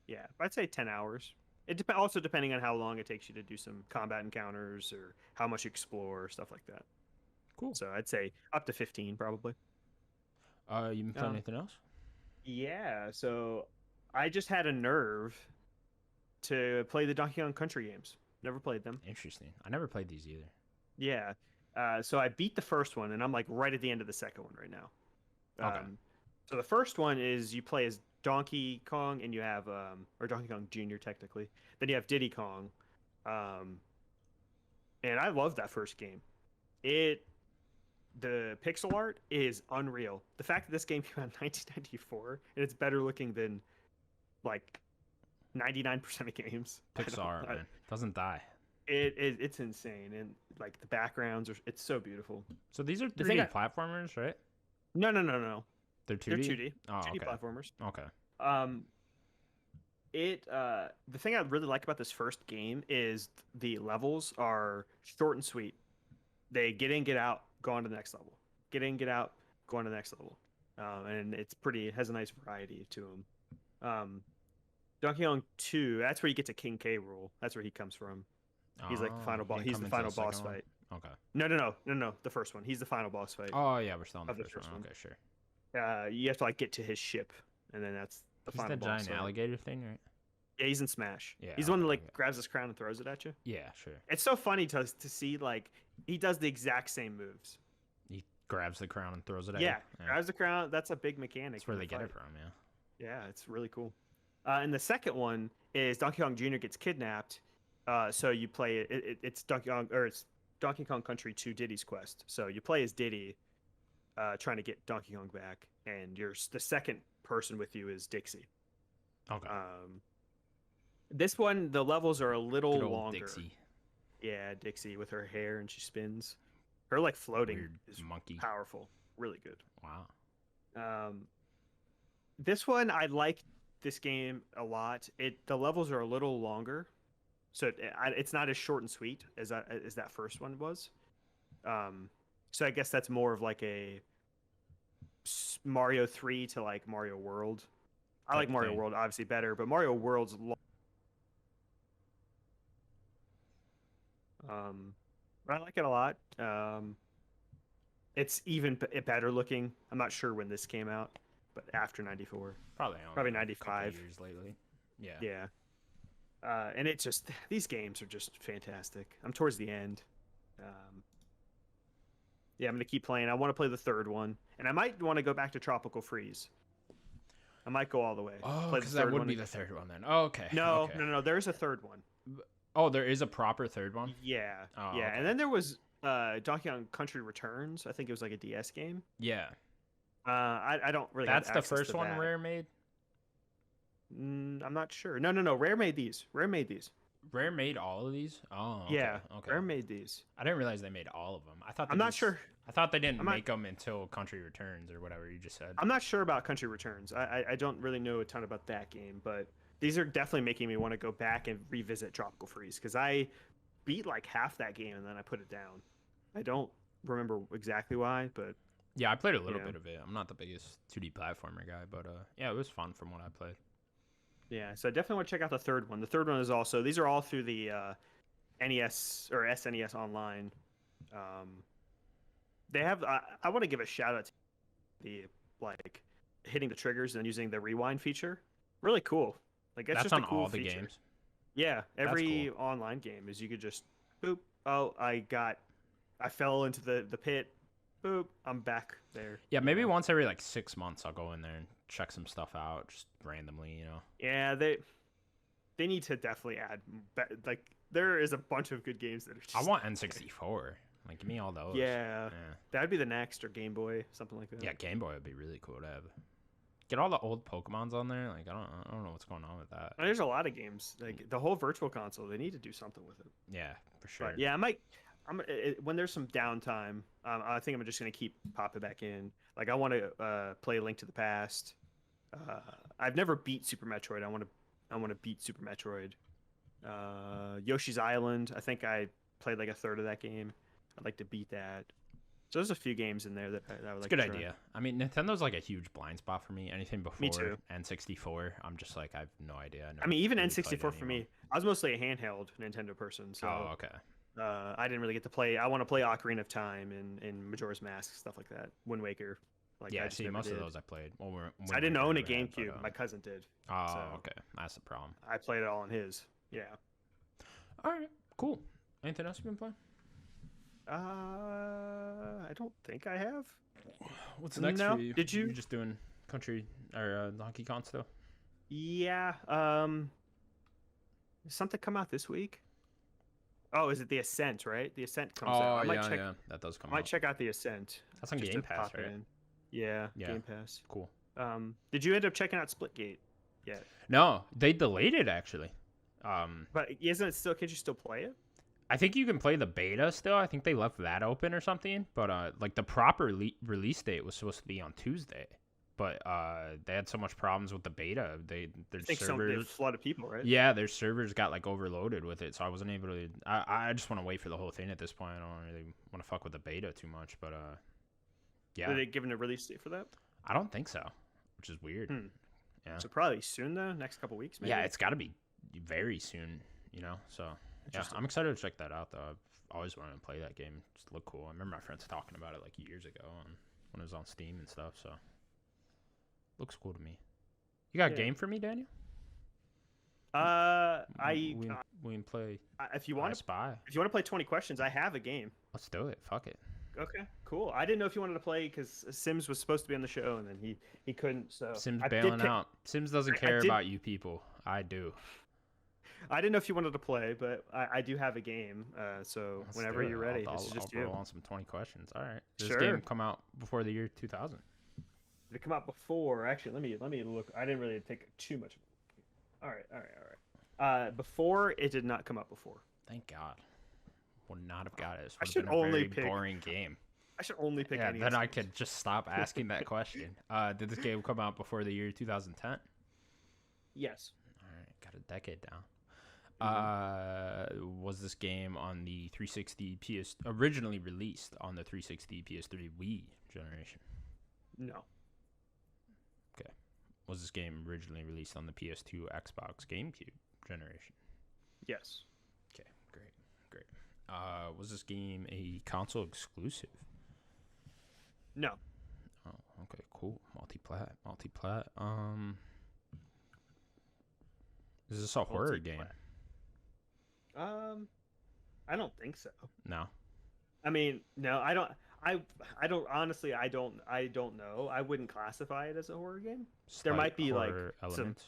yeah, I'd say 10 hours. Also depending on how long it takes you to do some combat encounters or how much you explore, stuff like that. Cool. So I'd say up to 15 probably. You been playing Um, anything else? yeah. So I just had a nerve to play the Donkey Kong Country games. Never played them. Interesting. I never played these either. Yeah. So I beat the first one, and I'm like right at the end of the second one right now. Okay. So the first one is you play as Donkey Kong, and you have or Donkey Kong Jr. technically. Then you have Diddy Kong, and I love that first game. The pixel art is unreal. The fact that this game came out in 1994 and it's better looking than like 99% of games. Pixar, man, doesn't die. It's insane, and like the backgrounds it's so beautiful. So these are 3D platformers, right? No. They're 2D. They're 2D. Oh, 2D okay. platformers. Okay. The thing I really like about this first game is the levels are short and sweet. They get in, get out, go on to the next level. Get in, get out, go on to the next level. And it has a nice variety to them. Donkey Kong 2, that's where you get to King K. Rool. That's where he comes from. He's like the final boss. He's the final boss fight. Okay. No. The first one. He's the final boss fight. Oh yeah, we're still on the first one. Okay, sure. You have to like get to his ship, and then that's the final boss. He's the giant alligator thing, right? Yeah, he's in Smash. Yeah, he's the one that like grabs his crown and throws it at you. Yeah, sure. It's so funny to see like he does the exact same moves. He grabs the crown and throws it at you. Yeah, grabs the crown. That's a big mechanic. That's where they get it from. Yeah. Yeah, it's really cool. And the second one is Donkey Kong Jr. gets kidnapped. So you play it's Donkey Kong Country 2 Diddy's Quest. So you play as Diddy, trying to get Donkey Kong back, and the second person with you is Dixie. Okay. This one the levels are a little Good old longer. Dixie. Yeah, Dixie with her hair and she spins. Her like floating Weird is monkey. Powerful, really good. Wow. This one I like this game a lot. The levels are a little longer, so it's not as short and sweet as that first one was. So I guess that's more of like a Mario 3 to like Mario World. I like Mario World obviously better, but Mario World's but I like it a lot. It's even better looking. I'm not sure when this came out, but after 94. Probably 95 years lately. Yeah. Yeah. And it just these games are just fantastic. I'm towards the end. Yeah, I'm gonna keep playing. I want to play the third one, and I might want to go back to Tropical Freeze. I might go all the way. Oh, because that would be the third one then. Oh, okay. No. There's a third one. Oh, there is a proper third one? Yeah. Oh, yeah, okay. And then there was Donkey Kong Country Returns. I think it was like a DS game. Yeah. I don't really. That's the first one Rare made. I'm not sure. No. Rare made these. Rare made all of these. Oh. Okay. Yeah. Okay. Rare made these. I didn't realize they made all of them. I'm not sure. I thought they didn't make them until Country Returns or whatever you just said. I'm not sure about Country Returns. I don't really know a ton about that game, but these are definitely making me want to go back and revisit Tropical Freeze because I beat like half that game and then I put it down. I don't remember exactly why, but yeah, I played a little bit of it. I'm not the biggest 2D platformer guy, but yeah, it was fun from what I played. Yeah, so I definitely want to check out the third one. The third one is also these are all through the NES or SNES Online. They have. I want to give a shout out to the like hitting the triggers and using the rewind feature. Really cool. Like that's just on a cool all the feature. games. Yeah, every online game is you could just boop. Oh, I fell into the pit. Boop, I'm back there. Yeah, maybe once every like 6 months I'll go in there and check some stuff out just randomly, you know. Yeah, they need to definitely add like there is a bunch of good games that are just I want N64. Like give me all those. Yeah. That'd be the next, or Game Boy, something like that. Yeah, Game Boy would be really cool to have. Get all the old Pokemons on there. Like I don't know what's going on with that. There's a lot of games. Like the whole Virtual Console, they need to do something with it. Yeah, for sure. But yeah, when there's some downtime, I think I'm just gonna keep popping back in. Like I want to play Link to the Past. I've never beat Super Metroid. I want to beat Super Metroid. Yoshi's Island. I think I played like a third of that game. I'd like to beat that. So there's a few games in there that I would It's like a good to try. idea. I mean, Nintendo's like a huge blind spot for me. Anything before too. N64, I'm just like, I have no idea. I mean, even really played N64 any for of me, them. I was mostly a handheld Nintendo person, so Oh, okay. I didn't really get to play. I want to play Ocarina of Time and Majora's Mask, stuff like that. Wind Waker, like Yeah, I just see, never most did. of those I played. Well, I didn't own a never had, GameCube. My cousin did. oh, so okay. That's the problem. I played it all on his. Yeah. All right, cool. Anything else you've been playing? I don't think I have. What's next No. for you? Did you? You're just doing country or Donkey Kong still? Yeah. Did something come out this week? Oh, is it the Ascent? Right, the Ascent comes out. I might check. yeah. That does come I might out. check out the Ascent. That's on just Game to Pass, pop it right? in. Yeah, Yeah. Game Pass. Cool. Did you end up checking out Splitgate yet? No, they delayed it actually. But isn't it still? Can you still play it? I think you can play the beta still. I think they left that open or something. But like the proper release date was supposed to be on Tuesday. But they had so much problems with the beta. Their I think servers, a flood of people, right? yeah, their servers got like overloaded with it, so I wasn't able to. I just want to wait for the whole thing at this point. I don't really want to fuck with the beta too much. But yeah, Are they giving a release date for that? I don't think so, which is weird. Yeah. So probably soon though, next couple weeks maybe. Yeah, it's got to be very soon, you know. So yeah, Interesting. I'm excited to check that out though. I've always wanted to play that game. It just looked cool. I remember my friends talking about it like years ago when it was on Steam and stuff. So looks cool to me. You got a game for me, Daniel? We can play. If you want to Spy. play 20 questions, I have a game. Let's do it. Fuck it. Okay, cool. I didn't know if you wanted to play because Sims was supposed to be on the show and then he couldn't. So Sims I did bailing pick- out. Sims doesn't I care did- about you people. I do. I didn't know if you wanted to play, but I do have a game. So Let's whenever do it. you're ready, I'll this is just roll you. on some 20 questions. All right. Does Sure. this game come out before the year 2000? Did it come out before? Actually, let me look. I didn't really take too much. All right. Before it did not come out before. Thank God. Would not have got it. This I would have should been a only very pick- boring game. I should only pick Yeah, any. then I Sims. could just stop asking that question. Did this game come out before the year 2010? Yes. All right, got a decade down. Mm-hmm. Was this game on the 360 originally released on the 360 PS3 Wii generation? No. Was this game originally released on the PS2 Xbox GameCube generation? Yes. Okay, great. Was this game a console exclusive? No. Oh, okay, cool. Multi-plat. Is this a horror game? I don't think so. No. I mean, no, I don't. I don't honestly. I don't know. I wouldn't classify it as a horror game. There might be like horror some. elements.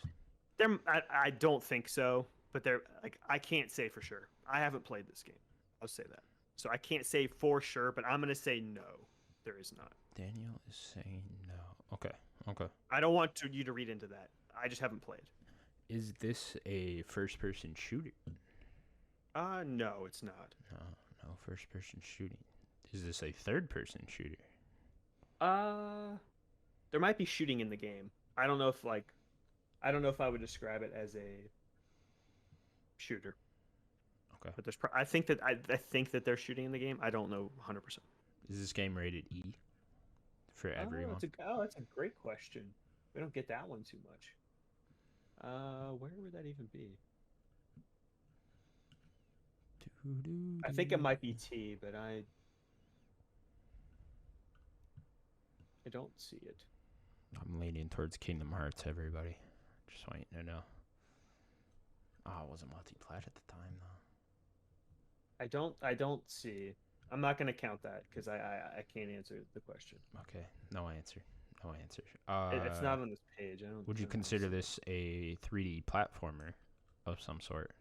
There, I don't think so. But there, like, I can't say for sure. I haven't played this game. I'll say that. So I can't say for sure. But I'm gonna say no. There is not. Daniel is saying no. Okay. I don't want you to read into that. I just haven't played. Is this a first-person shooter? No, it's not. No first-person shooting. Is this a third-person shooter? There might be shooting in the game. I don't know if I would describe it as a shooter. Okay. But there's I think that there's shooting in the game. I don't know 100%. Is this game rated E for everyone? That's a great question. We don't get that one too much. Where would that even be? I think it might be T, but I don't see it. I'm leaning towards Kingdom Hearts, everybody. Just want you to know. Oh, it wasn't multi-plat at the time, though. I don't see. I'm not gonna count that because I can't answer the question. Okay, no answer. It's not on this page. Would you consider this a 3D platformer of some sort?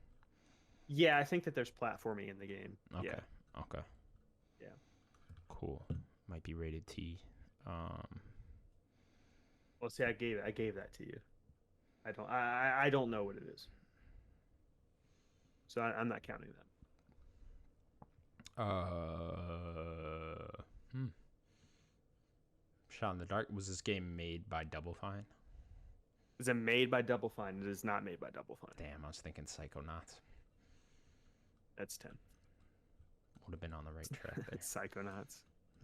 Yeah, I think that there's platforming in the game. Okay. Yeah. Okay. Yeah. Cool. Might be rated T. Well, see, I gave that to you. I don't know what it is. So I'm not counting that. Shot in the Dark. Was this game made by Double Fine? Is it made by Double Fine? It is not made by Double Fine. Damn, I was thinking Psychonauts. That's 10. Would have been on the right track there. Psychonauts.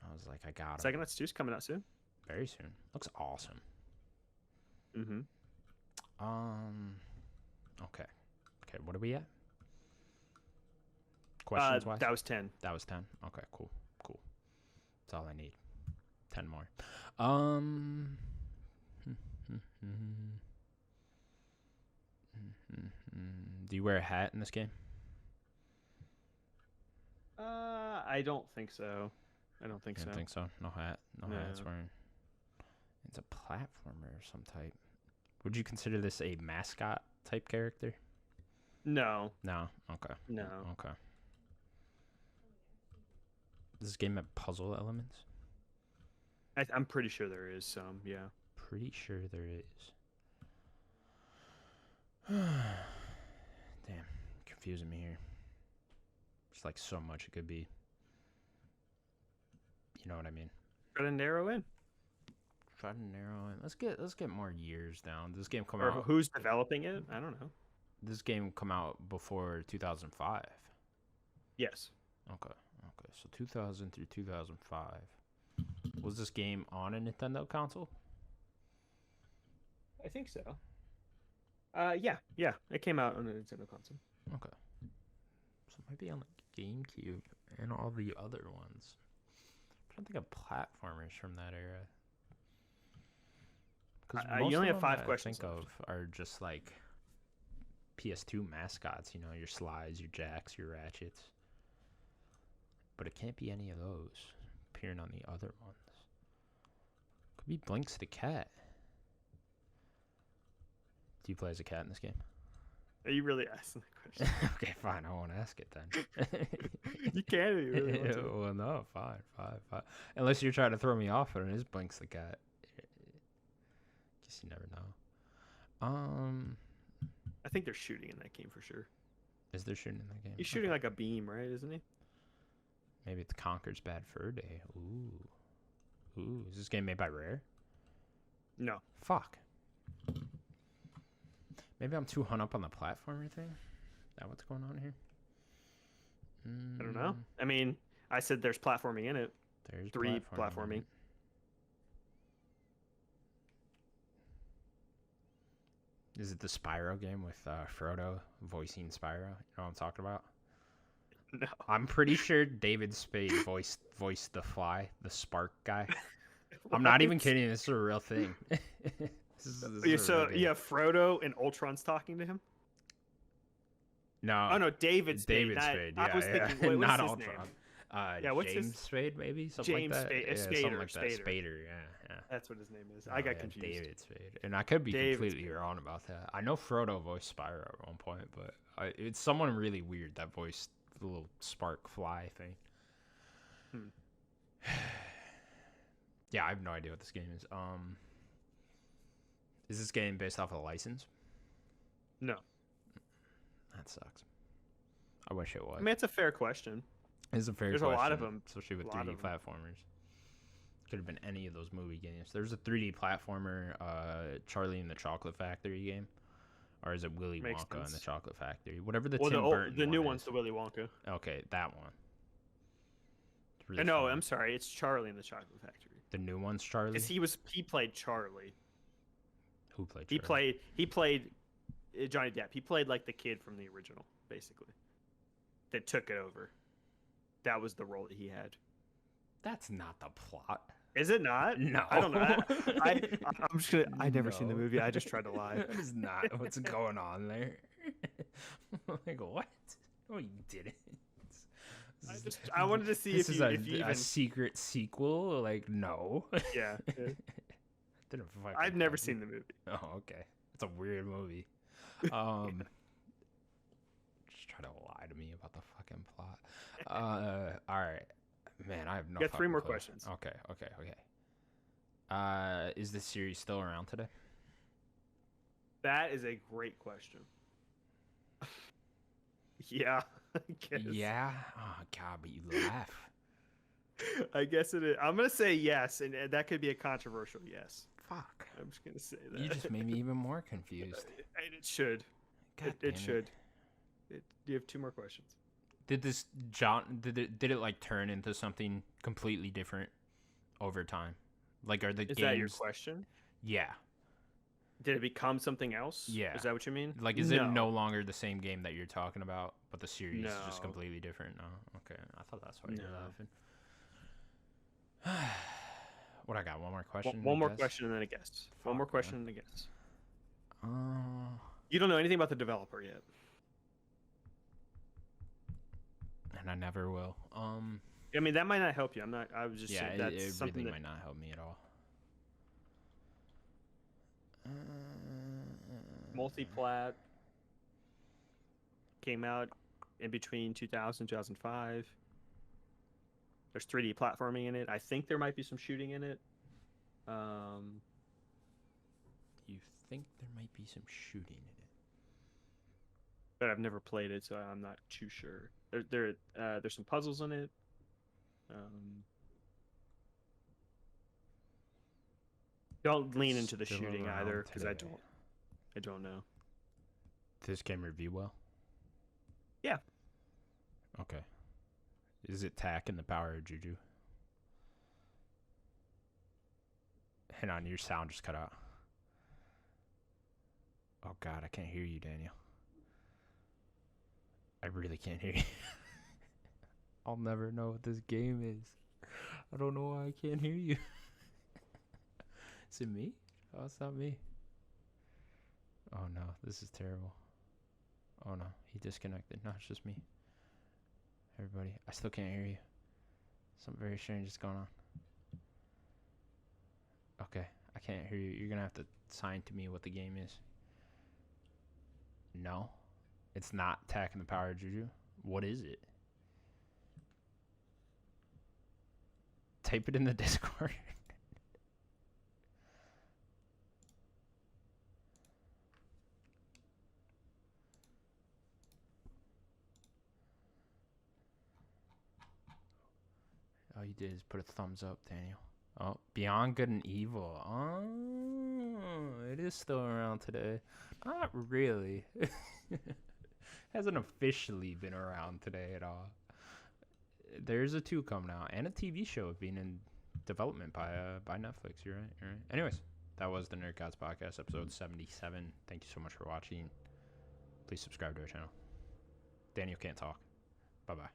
I was like, I got him. Psychonauts 2 is coming out soon. Very soon. Looks awesome. Mm-hmm. Okay. Okay, what are we at? Questions wise? That was 10. That was 10. Okay, cool. Cool. That's all I need. 10 more. Do you wear a hat in this game? I don't think so. I don't think I so. don't think so. No hat. No No. hat's wearing. It's a platformer of some type. Would you consider this a mascot type character? No. No. Okay. No. Okay. Does this game have puzzle elements? I'm pretty sure there is some. Yeah. Pretty sure there is. Damn, confusing me here. It's like so much it could be. You know what I mean? Try to narrow in. Try to narrow in. Let's get more years down. This game come Or out. who's developing it? I don't know. This game come out before 2005. Yes. Okay. Okay. So 2000 through 2005. Was this game on a Nintendo console? I think so. Yeah. It came out on a Nintendo console. Okay. So it might be on like GameCube and all the other ones. I'm trying to think of platformers from that era. Because you only have 5 questions. I think of are just like PS2 mascots. You know, your Slides, your Jacks, your Ratchets. But it can't be any of those appearing on the other ones. Could be Blinks the cat. Do you play as a cat in this game? Are you really asking the question? Okay, fine. I won't ask it then. You can if you really want to. Well, no, fine. Unless you're trying to throw me off and it is Blinks the cat. Guess you never know. I think they're shooting in that game for sure. Is there shooting in that game? He's shooting like a beam, right? Isn't he? Maybe it's Conker's Bad Fur Day. Ooh. Is this game made by Rare? No. Fuck. Maybe I'm too hung up on the platformer thing. Is that what's going on here? I don't know. I mean, I said there's platforming in it. There's 3 platforming. Is it the Spyro game with Frodo voicing Spyro? You know what I'm talking about? No. I'm pretty sure David Spade voiced the Fly, the Spark guy. I'm not even kidding. This is a real thing. So you have Frodo and Ultron's talking to him? No. Oh no, David Spade. David Spade. Yeah, I was thinking, wait, not what's his Ultron. name? What's James his Spade, maybe something James like that. Spade, Yeah, Spader, something like that. Spader. Spader. Yeah. That's what his name is. Oh, I got yeah, confused. David Spade, and I could be David completely Spade. wrong about that. I know Frodo voiced Spyro at one point, but it's someone really weird that voiced the little spark fly thing. Yeah, I have no idea what this game is. Is this game based off of a license? No. That sucks. I wish it was. I mean, it's a fair question. It's a fair There's question. a lot of them. Especially with A lot 3D of 'em. platformers. Could have been any of those movie games. There's a 3D platformer, Charlie and the Chocolate Factory game. Or is it Willy Makes Wonka and the sense. Chocolate Factory? Whatever the Well, Tim Burton the new one one's is. the Willy Wonka. Okay, that one. It's really No, fun. I'm sorry. It's Charlie in the Chocolate Factory. The new one's Charlie? Because he played Charlie. Who played Charlie? He played Johnny Depp. He played like the kid from the original, basically. That took it over. That was the role that he had. That's not the plot. Is it not? No. I don't know. I'm just gonna. I never seen the No. movie. I just tried to lie. That is not what's going on there. Like, what? No, you didn't. I wanted to see This if is you a even. secret sequel. Like, no. Yeah. Didn't fucking I've never happen. seen the movie. Oh, okay. It's a weird movie. Just try to lie to me about the fucking plot. All right. Man, I have no. You got 3 more fucking clue. questions. Okay. Is this series still around today? That is a great question. Yeah. I guess. Yeah. Oh God, but you laugh. I guess it is. I'm gonna say yes, and that could be a controversial yes. Fuck. I'm just gonna say that. You just made me even more confused. And it should. God It damn should. You have 2 more questions. Did this John did it like turn into something completely different over time? Like are the Is games that your question? Yeah. Did it become something else? Yeah. Is that what you mean? Like is it no longer the same game that you're talking about, but the series is just No. completely different? No. Okay. I thought that's why you were No. laughing. What I got? One more question. One I more guess? question and then a guess. One Fuck, more man. question and a guess. Uh, You don't know anything about the developer yet. and I never will. I mean, that might not help you. I'm not. I was just Yeah, saying that's it something really that might not help me at all. multi-plat came out in between 2000 2005. There's 3D platforming in it. I think there might be some shooting in it. You think there might be some shooting in it? But I've never played it, so I'm not too sure. There's some puzzles in it. Don't lean into the Still shooting around either, because I today. don't know. Did this game review well? Yeah. Okay. Is it tack in the power of Juju? Hang on, your sound just cut out. Oh God, I can't hear you, Daniel. I really can't hear you. I'll never know what this game is. I don't know why I can't hear you. Is it me? Oh, it's not me. Oh no, this is terrible. Oh no, he disconnected. No, it's just me. Everybody, I still can't hear you. Something very strange is going on. Okay, I can't hear you. You're gonna have to sign to me what the game is. No, it's not attacking the power of Juju. What is it? Type it in the Discord. All you did is put a thumbs up, Daniel. Oh, Beyond Good and Evil. Oh, it is still around today. Not really. Hasn't officially been around today at all. There's a 2 coming out and a TV show being in development by Netflix. You're right. You're right. Anyways, that was the Nerd Gods Podcast, episode 77. Thank you so much for watching. Please subscribe to our channel. Daniel can't talk. Bye-bye.